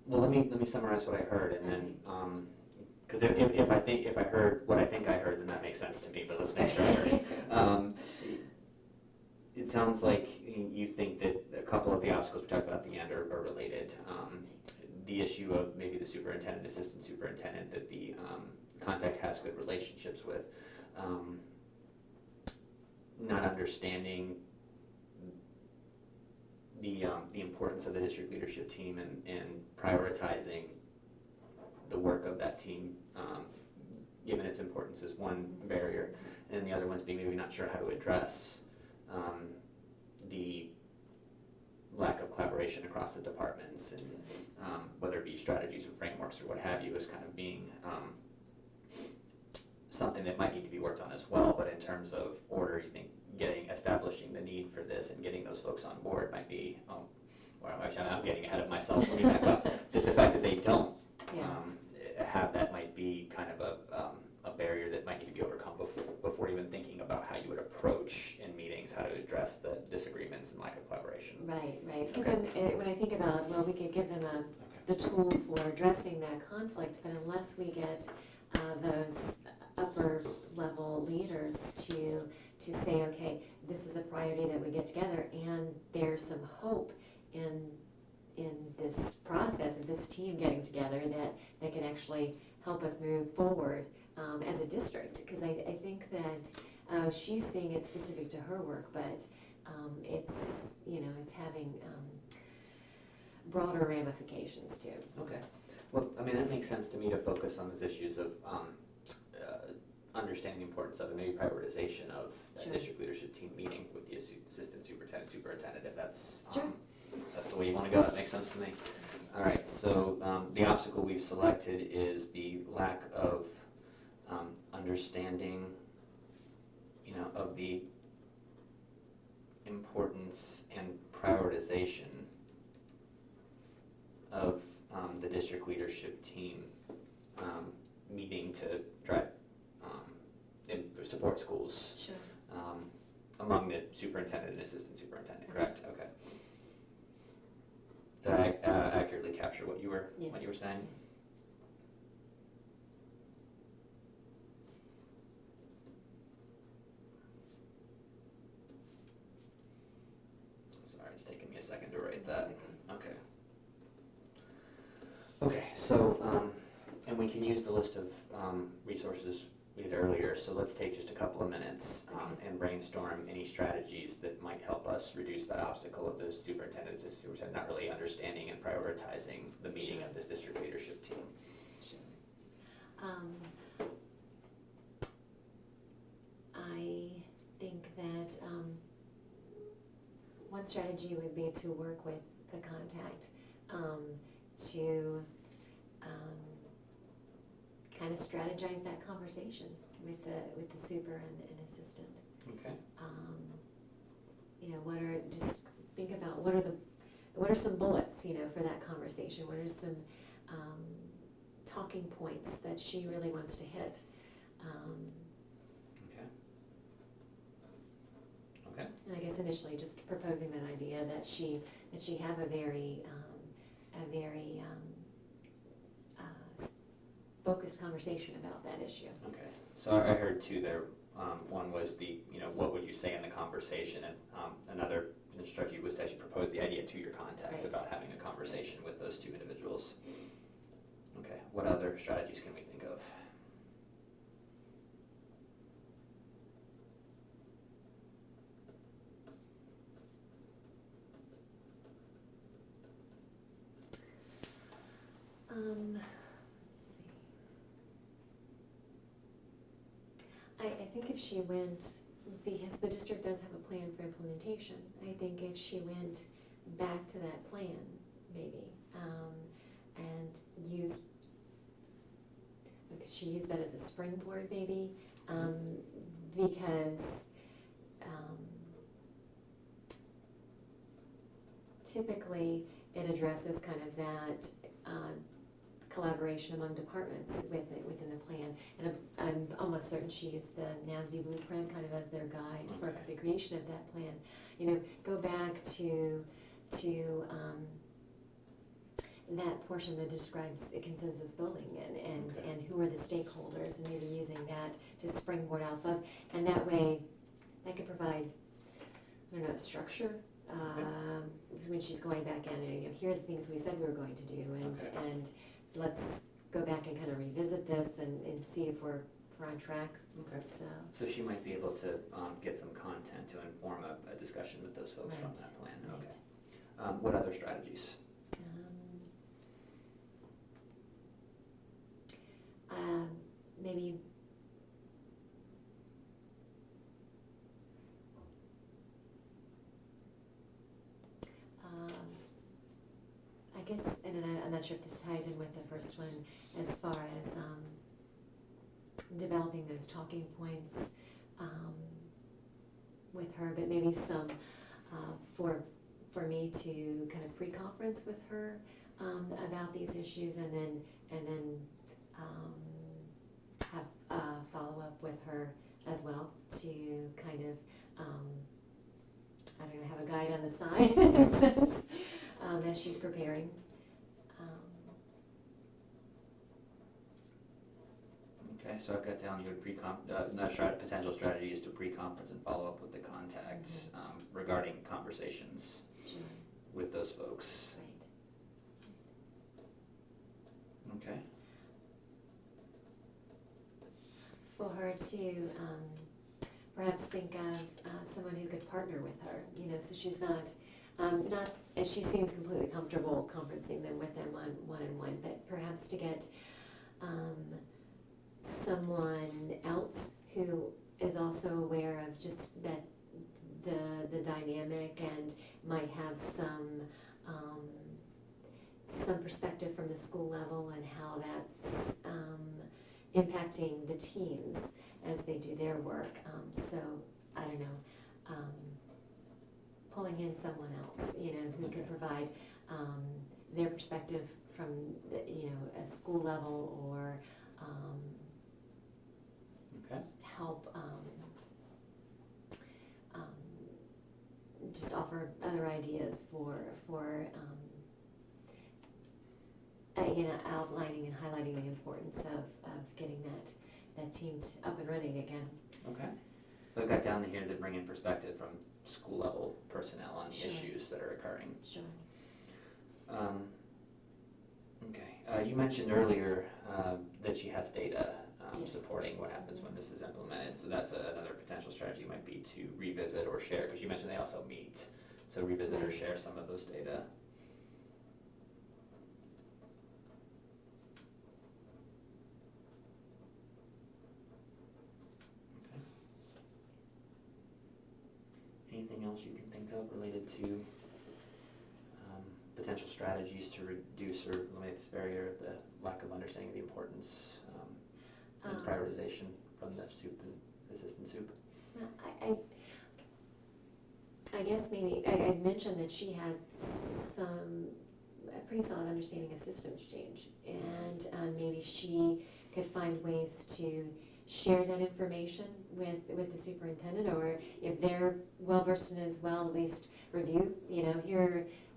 well, let me summarize what I heard, and then because if I heard what I think I heard, then that makes sense to me. But let's make sure I heard it. It sounds like you think that a couple of the obstacles we talked about at the end are related. The issue of maybe the superintendent, assistant superintendent that the Contact has good relationships with, not understanding the importance of the district leadership team and prioritizing the work of that team, given its importance, is one barrier, and the other one's being maybe not sure how to address the lack of collaboration across the departments, and whether it be strategies or frameworks or what have you, is kind of being something that might need to be worked on as well. But in terms of order, you think establishing the need for this and getting those folks on board might be, well, actually I'm getting ahead of myself. Let me back up. The fact that they don't have that might be kind of a barrier that might need to be overcome before even thinking about how you would approach in meetings, how to address the disagreements and lack of collaboration. Right. Because when I think about, well, we could give them the tool for addressing that conflict, but unless we get those upper level leaders to say, okay, this is a priority that we get together, and there's some hope in this process of this team getting together that can actually help us move forward as a district. Because I think that she's seeing it specific to her work, but it's having broader ramifications too. Okay. Well, I mean, that makes sense to me to focus on those issues of understanding the importance of, and maybe prioritization of that Sure. district leadership team meeting with the assistant superintendent, if that's, Sure. that's the way you wanna go, that makes sense to me. All right, so the obstacle we've selected is the lack of understanding, you know, of the importance and prioritization of the district leadership team meeting to drive and support schools Sure. among the superintendent and assistant superintendent, correct? Okay. Did I accurately capture what you were Yes. saying? Sorry, it's taking me a second to write that. Okay. Okay, so, and we can use the list of resources we did earlier, so let's take just a couple of minutes and brainstorm any strategies that might help us reduce that obstacle of the superintendent not really understanding and prioritizing the meeting Sure. of this district leadership team. Sure. I think that one strategy would be to work with the contact to kind of strategize that conversation with the super and assistant. Okay. You know, just think about what are some bullets, you know, for that conversation? What are some talking points that she really wants to hit? Okay. Okay. And I guess initially just proposing that idea that she have a very focused conversation about that issue. Okay. So I heard two there. One was the, you know, what would you say in the conversation, and another strategy was to actually propose the idea to your contact Right. about having a conversation with those two individuals. Okay. What other strategies can we think of? Let's see. I think if she went, because the district does have a plan for implementation, I think if she went back to that plan, maybe, and she used that as a springboard, maybe, because typically it addresses kind of that collaboration among departments within the plan. And I'm almost certain she used the NASD blueprint kind of as their guide for Okay. the creation of that plan. You know, go back to that portion that describes the consensus building Okay. and who are the stakeholders, and maybe using that to springboard off of. And that way, that could provide, I don't know, structure. When she's going back in, you know, here are the things we said we were going to do, Okay. and let's go back and kind of revisit this and see if we're on track. Okay. So, So she might be able to get some content to inform a discussion with those folks from Right. that plan. right. Okay. What other strategies? Maybe I guess, and then I'm not sure if this ties in with the first one, as far as developing those talking points with her, but maybe some for me to kind of pre-conference with her about these issues, and then have follow-up with her as well to kind of I don't know, have a guide on the side in a sense, as she's preparing. Okay, so I've got down you would potential strategy is to pre-conference and follow up with the contact regarding conversations Sure. with those folks. Right. Okay. For her to perhaps think of someone who could partner with her, you know, so she's not Not, as she seems completely comfortable conferencing them with them on one-on-one, but perhaps to get someone else who is also aware of just that the dynamic and might have some perspective from the school level and how that's impacting the teams as they do their work. So I don't know, pulling in someone else, who could provide their perspective from a school level, or Okay. help just offer other ideas for outlining and highlighting the importance of getting that team up and running again. Okay. I've got down here to bring in perspective from school level personnel on the Sure. issues that are occurring. Sure. Okay. You mentioned earlier that she has data Yes. supporting what happens when this is implemented. So that's another potential strategy might be to revisit or share, because you mentioned they also meet. So revisit or Right. share some of those data. Okay. Anything else you can think of related to potential strategies to reduce or eliminate this barrier of the lack of understanding of the importance and prioritization from the soup and assistant soup? I guess maybe I mentioned that she had a pretty solid understanding of systems change, and maybe she could find ways to share that information with the superintendent, or if they're well versed in it as well, at least review.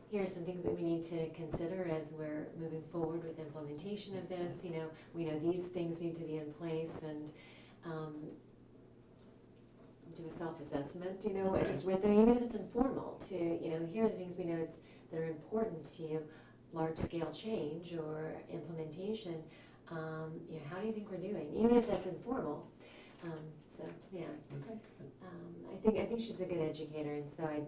Here are some things that we need to consider as we're moving forward with implementation of this. We know these things need to be in place, and do a self-assessment, Okay. just with them, even if it's informal, to, here are the things we know that are important to you, large-scale change or implementation, how do you think we're doing, even if that's informal. So, yeah, Okay. I think she's a good educator, and so I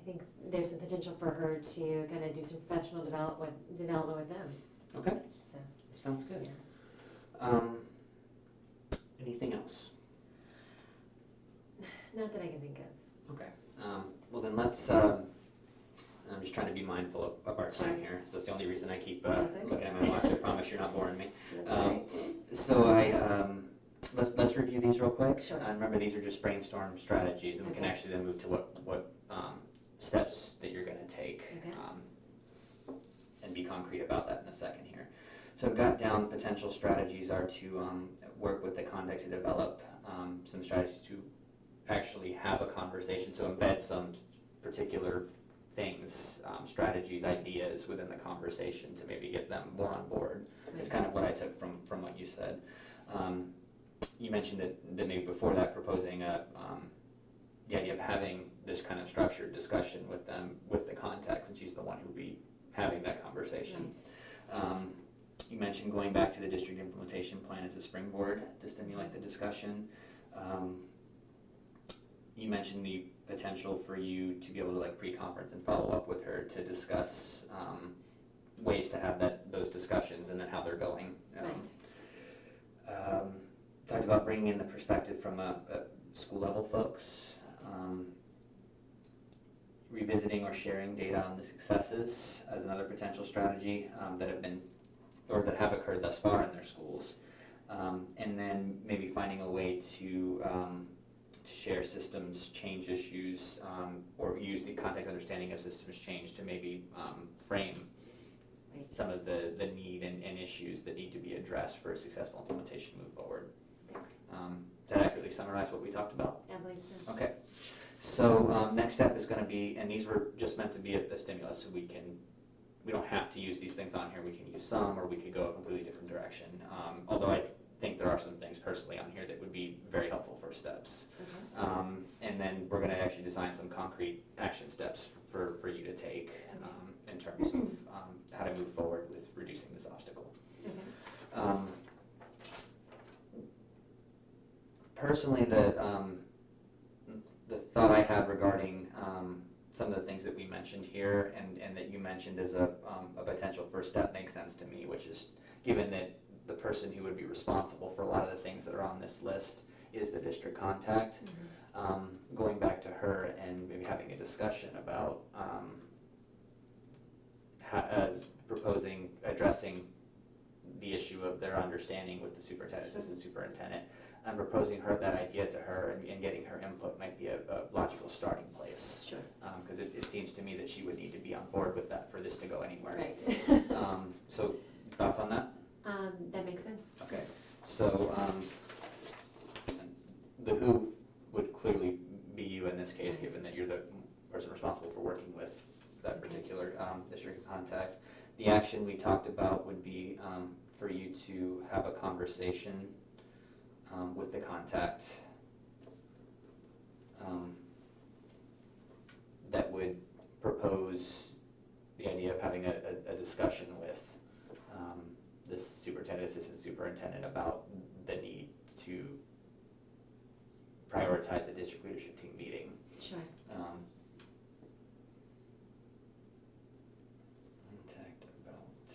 think there's some potential for her to kind of do some professional development with them, Okay. so, Sounds good. yeah. Anything else? Not that I can think of. Okay. Well then let's. I'm just trying to be mindful of our time Sure. here. So that's the only reason I keep That's okay. looking at my watch. I promise you're not boring me. That's all right. So let's review these real quick. Sure. Remember, these are just brainstorm strategies, and we can Okay. actually then move to what steps that you're going to take, Okay. and be concrete about that in a second here. So I've got down potential strategies are to work with the context to develop some strategies to actually have a conversation. So embed some particular things, strategies, ideas within the conversation to maybe get them more on board. It's kind of what I took from what you said. You mentioned that maybe before that proposing the idea of having this kind of structured discussion with them with the context, and she's the one who would be having that conversation. Right. You mentioned going back to the district implementation plan as a springboard to stimulate the discussion. You mentioned the potential for you to be able to pre-conference and follow up with her to discuss ways to have those discussions and then how they're going. Right. Talked about bringing in the perspective from school level folks. Revisiting or sharing data on the successes as another potential strategy that have been or that have occurred thus far in their schools. And then maybe finding a way to share systems change issues or use the context understanding of systems change to maybe frame Right. some of the need and issues that need to be addressed for a successful implementation move forward. Okay. Does that accurately summarize what we talked about? I believe so. Okay. So next step is going to be, and these were just meant to be a stimulus, so we don't have to use these things on here. We can use some, or we could go a completely different direction. Although I think there are some things personally on here that would be very helpful first steps. Okay. And then we're going to actually design some concrete action steps for you to take in terms of how to move forward with reducing this obstacle. Okay. Personally, the thought I have regarding some of the things that we mentioned here and that you mentioned as a potential first step makes sense to me, which is given that the person who would be responsible for a lot of the things that are on this list is the district contact. Going back to her and maybe having a discussion about proposing, addressing the issue of their understanding with the superintendent, assistant superintendent, and proposing that idea to her and getting her input might be a logical starting place. Sure. Because it seems to me that she would need to be on board with that for this to go anywhere. Right. So thoughts on that? That makes sense. Okay, so the who would clearly be you in this case, Right. given that you're the person responsible for working with that Okay. particular district contact. The action we talked about would be for you to have a conversation with the contact that would propose the idea of having a discussion with this superintendent, assistant superintendent about the need to prioritize the district leadership team meeting. Sure. Contact about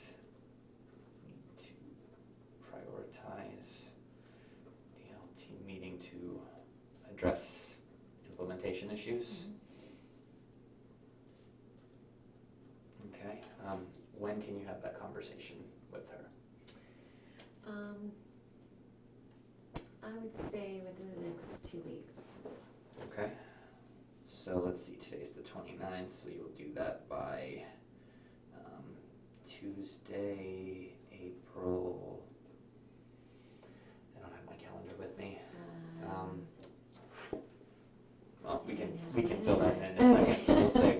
need to prioritize the team meeting to address implementation issues. Okay, when can you have that conversation with her? I would say within the next 2 weeks. Okay, so let's see, today's the 29th, so you'll do that by Tuesday, April, I don't have my calendar with me. Well, we can fill that in a second, so we'll say,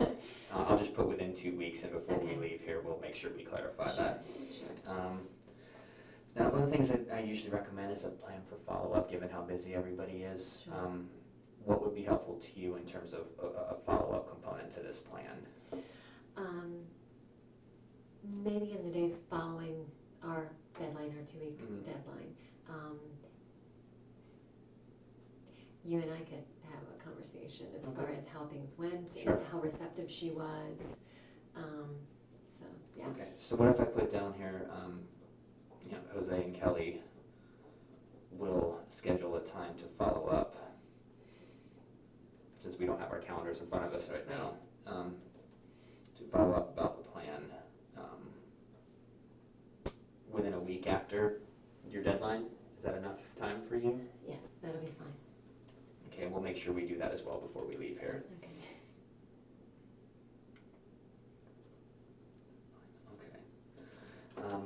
I'll just put within 2 weeks, and before we Okay. leave here, we'll make sure we clarify Sure, that. sure. Now, one of the things that I usually recommend is a plan for follow-up, given how busy everybody is. Sure. What would be helpful to you in terms of a follow-up component to this plan? Maybe in the days following our deadline, our 2-week Mhm. deadline, you and I could have a conversation as far Okay. as how things went, Sure. and how receptive she was. So, yeah. Okay, so what if I put down here, Jose and Kelly will schedule a time to follow up, since we don't have our calendars in front of us right now, to follow up about the plan, within a week after your deadline. Is that enough time for you? Yes, that'll be fine. Okay, we'll make sure we do that as well before we leave here. Okay. Okay.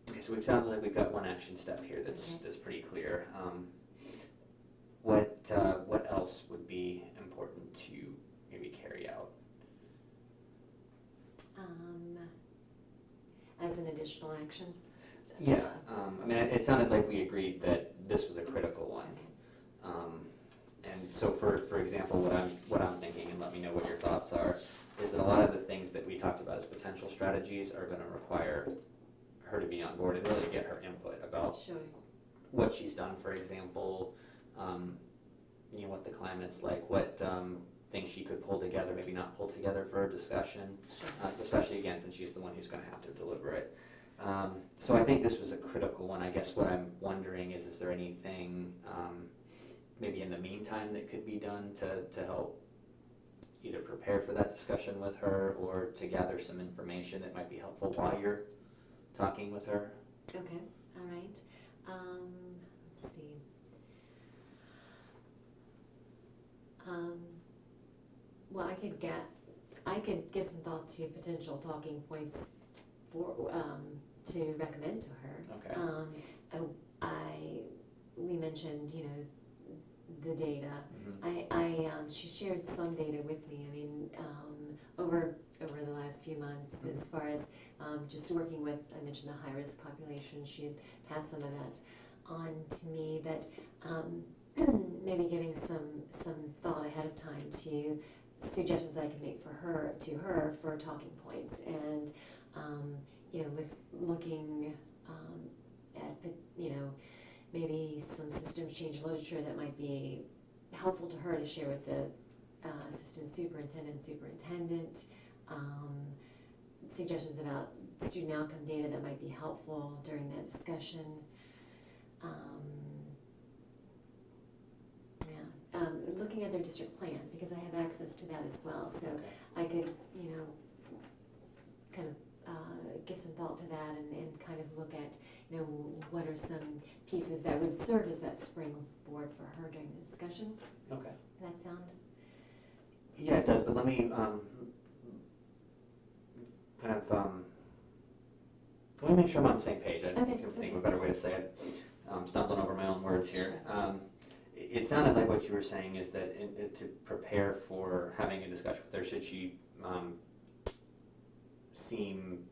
Okay, so we've sounded like we've got one action step here that's Okay. that's pretty clear. What else would be important to maybe carry out? As an additional action? Yeah, I mean, it sounded like we agreed that this was a critical one. Okay. And so for example, what I'm thinking, and let me know what your thoughts are, is that a lot of the things that we talked about as potential strategies are gonna require her to be on board and really get her input about Sure. what she's done, for example, what the climate's like, what things she could pull together, maybe not pull together for a discussion, Sure. especially again, since she's the one who's gonna have to deliver it. So I think this was a critical one. I guess what I'm wondering is there anything maybe in the meantime that could be done to help either prepare for that discussion with her or to gather some information that might be helpful while you're talking with her? Okay, all right. Let's see. Well, I could give some thought to potential talking points for, to recommend to her. Okay. We mentioned, the data. Mhm. She shared some data with me. I mean, over the last few months, as far as just working with, I mentioned the high-risk population. She had passed some of that on to me, but maybe giving some thought ahead of time to suggestions that I can make to her for talking points, and looking at maybe some systems change literature that might be helpful to her to share with the assistant superintendent, suggestions about student outcome data that might be helpful during that discussion. Looking at their district plan, because I have access to that as well, so Okay. I could, kind of give some thought to that and kind of look at, what are some pieces that would serve as that springboard for her during the discussion. Okay. Does that sound? Yeah, it does, but let me let me make sure I'm on the same page. I Okay, can think okay. of a better way to say it. Stumbling over my own words here. It sounded like what you were saying is that to prepare for having a discussion with her, should she seem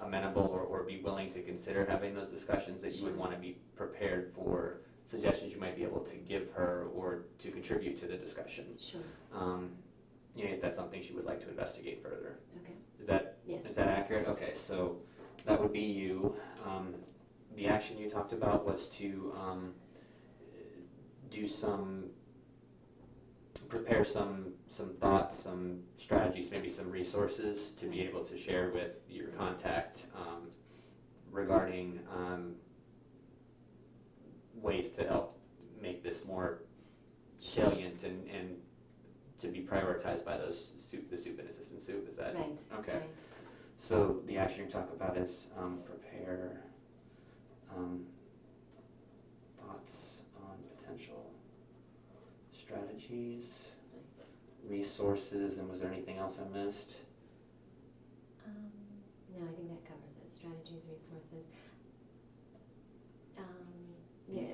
amenable or be willing to consider having those discussions, that you would Sure. want to be prepared for suggestions you might be able to give her or to contribute to the discussion. Sure. If that's something she would like to investigate further. Okay. Is that Yes. accurate? Okay, so that would be you. The action you talked about was to prepare some thoughts, some strategies, maybe some resources to be Right. able to share with your Right. contact regarding ways to help make this more salient and to be prioritized by the soup and assistant soup. Is that Right. okay? Right. So the action you talk about is prepare thoughts on potential strategies, resources, and was there anything else I missed? No, I think that covers it. Strategies, resources. Yeah.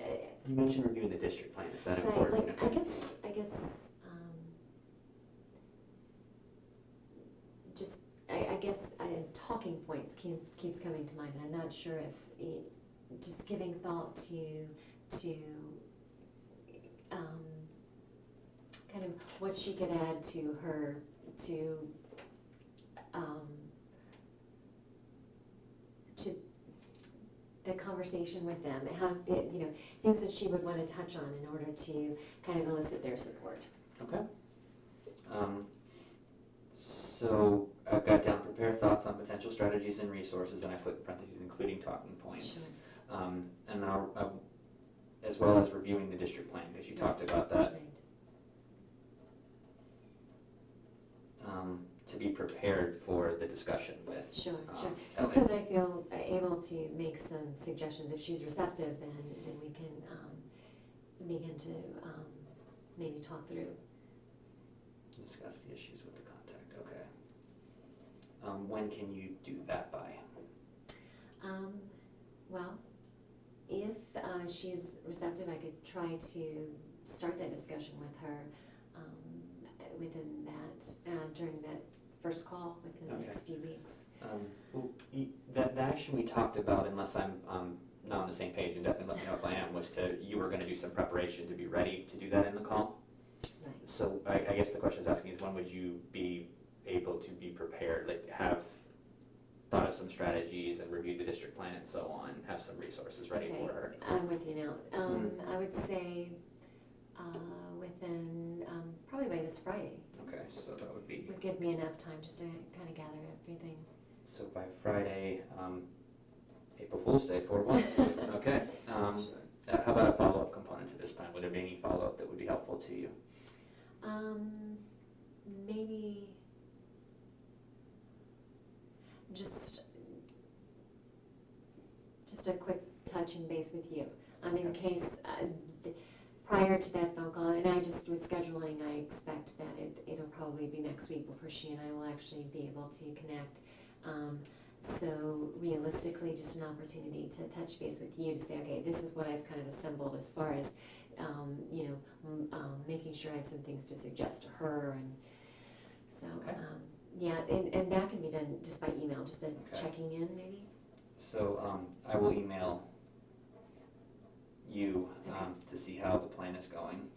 You mentioned reviewing the district plan. Is that Right, important? like, I guess, I guess talking points keeps coming to mind, and I'm not sure if just giving thought to kind of what she could add to her, to the conversation with them, how, things that she would want to touch on in order to kind of elicit their support. Okay. So I've got down prepare thoughts on potential strategies and resources, and I put in parentheses including talking points. Sure. And I'll, as well as reviewing the district plan, because you talked about that. Right. To be prepared for the discussion with. Sure, sure. Just Ellie. so that I feel able to make some suggestions. If she's receptive, then we can begin to maybe talk through. Discuss the issues with the contact. Okay. When can you do that by? Well, if she's receptive, I could try to start that discussion with her within that, during that first call within the Okay. next few weeks. The action we talked about, unless I'm not on the same page, and definitely let me know if I am, was you were going to do some preparation to be ready to do that in the call. Right. So I guess the question I was asking is, when would you be able to be prepared, like have thought of some strategies and reviewed the district plan and so on, have some resources ready Okay, for her? I'm with you now. I would say within probably by this Friday Okay, so that would be, would give me enough time just to kind of gather everything. so by Friday, April Fool's Day, 4/1. Okay. How about a follow-up component to this plan? Would there be any follow-up that would be helpful to you? Maybe just a quick touch and base with you. In Okay. case prior to that phone call, and I just with scheduling, I expect that it'll probably be next week before she and I will actually be able to connect. So realistically, just an opportunity to touch base with you to say, okay, this is what I've kind of assembled as far as, making sure I have some things to suggest to her, and so, Okay. yeah, and that can be done just by email, just a Okay. checking in maybe. So I will email you Okay. to see how the plan is going.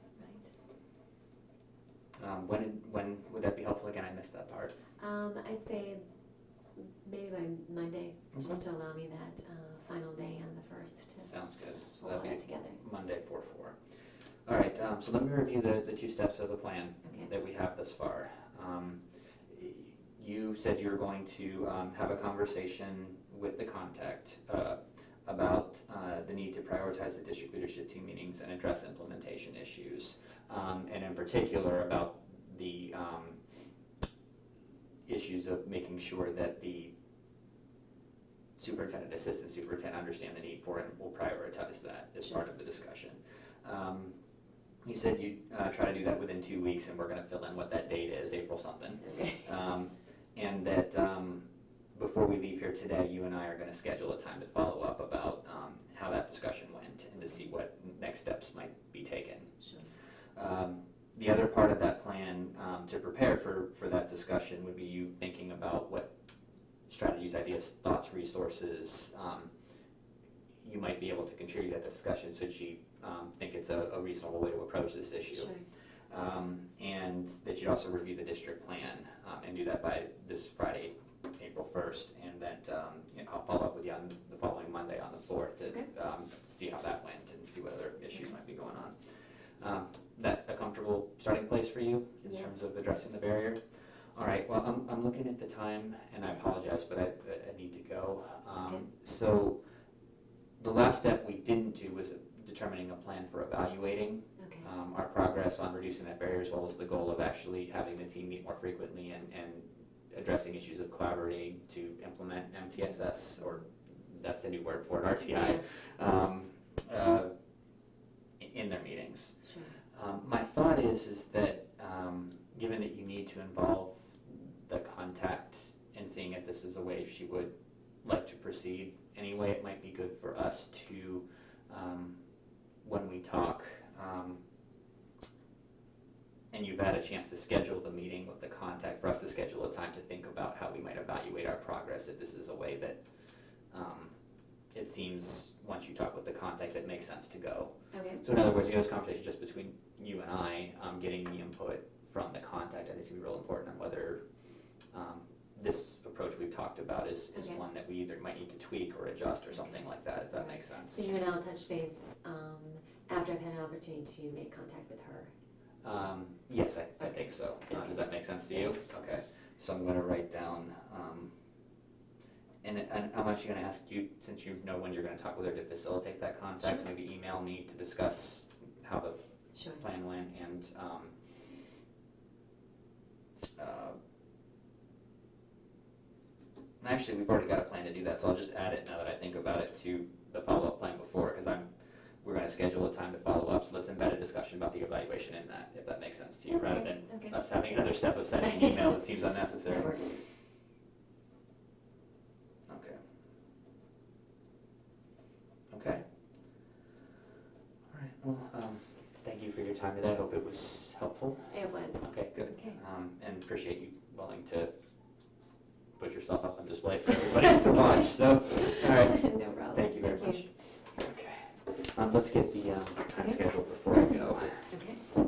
Right. When would that be helpful? Again, I missed that part. I'd say maybe by Monday, just to allow me that final day on the 1st to Sounds good. So pull all that'll that be together. Monday 4/4. All right, so let me review the 2 steps of the plan Okay. that we have thus far. You said you were going to have a conversation with the contact about the need to prioritize the district leadership team meetings and address implementation issues, and in particular about the issues of making sure that the superintendent, assistant superintendent understand the need for it and will prioritize that as part of the discussion. You said you'd try to do that within 2 weeks, and we're going to fill in what that date is, April something. Okay. And that before we leave here today, you and I are going to schedule a time to follow up about how that discussion went and to see what next steps might be taken. Sure. The other part of that plan to prepare for that discussion would be you thinking about what strategies, ideas, thoughts, resources you might be able to contribute at the discussion should she think it's a reasonable way to approach this issue. Sure. And that you'd also review the district plan and do that by this Friday, April 1st, and that I'll follow up with you on the following Monday on the 4th to Okay. see how that went and see what other issues might be going on. That a comfortable starting place for you in Yes. terms of addressing the barrier? All right, well, I'm looking at the time, and I apologize, but I need to go. Okay. So the last step we didn't do was determining a plan for evaluating Okay. our progress on reducing that barrier, as well as the goal of actually having the team meet more frequently and addressing issues of collaborating to implement MTSS, or that's the new word for it, RTI, in their meetings. Sure. My thought is that given that you need to involve the contact in seeing if this is a way she would like to proceed anyway, it might be good for us to, when we talk, and you've had a chance to schedule the meeting with the contact, for us to schedule a time to think about how we might evaluate our progress, if this is a way that it seems, once you talk with the contact, it makes sense to go. Okay. So in other words, this conversation just between you and I, getting the input from the contact, I think is going to be real important on whether this approach we've talked about is Okay. one that we either might need to tweak or adjust or something like that, if that makes sense. So you and I'll touch base after I've had an opportunity to make contact with her. Yes, I Okay. think so. Okay. Does that make sense to you? Yes. Okay, so I'm going to write down, and I'm actually going to ask you, since you know when you're going to talk with her, to facilitate that contact, Sure. maybe email me to discuss how the Sure. plan went, and actually, we've already got a plan to do that, so I'll just add it now that I think about it to the follow-up plan before, because we're going to schedule a time to follow up, so let's embed a discussion about the evaluation in that, if that makes sense to you, rather than Okay. us having another step of sending an Right. email that seems unnecessary. That works. Okay. Okay. All right, well, thank you for your time today, I hope it was helpful. It was. Okay, good. Okay. And appreciate you willing to put yourself up on display for everybody to watch, so, all right. No problem. Thank you very much. Okay, let's get the time Okay. scheduled before I go. Okay.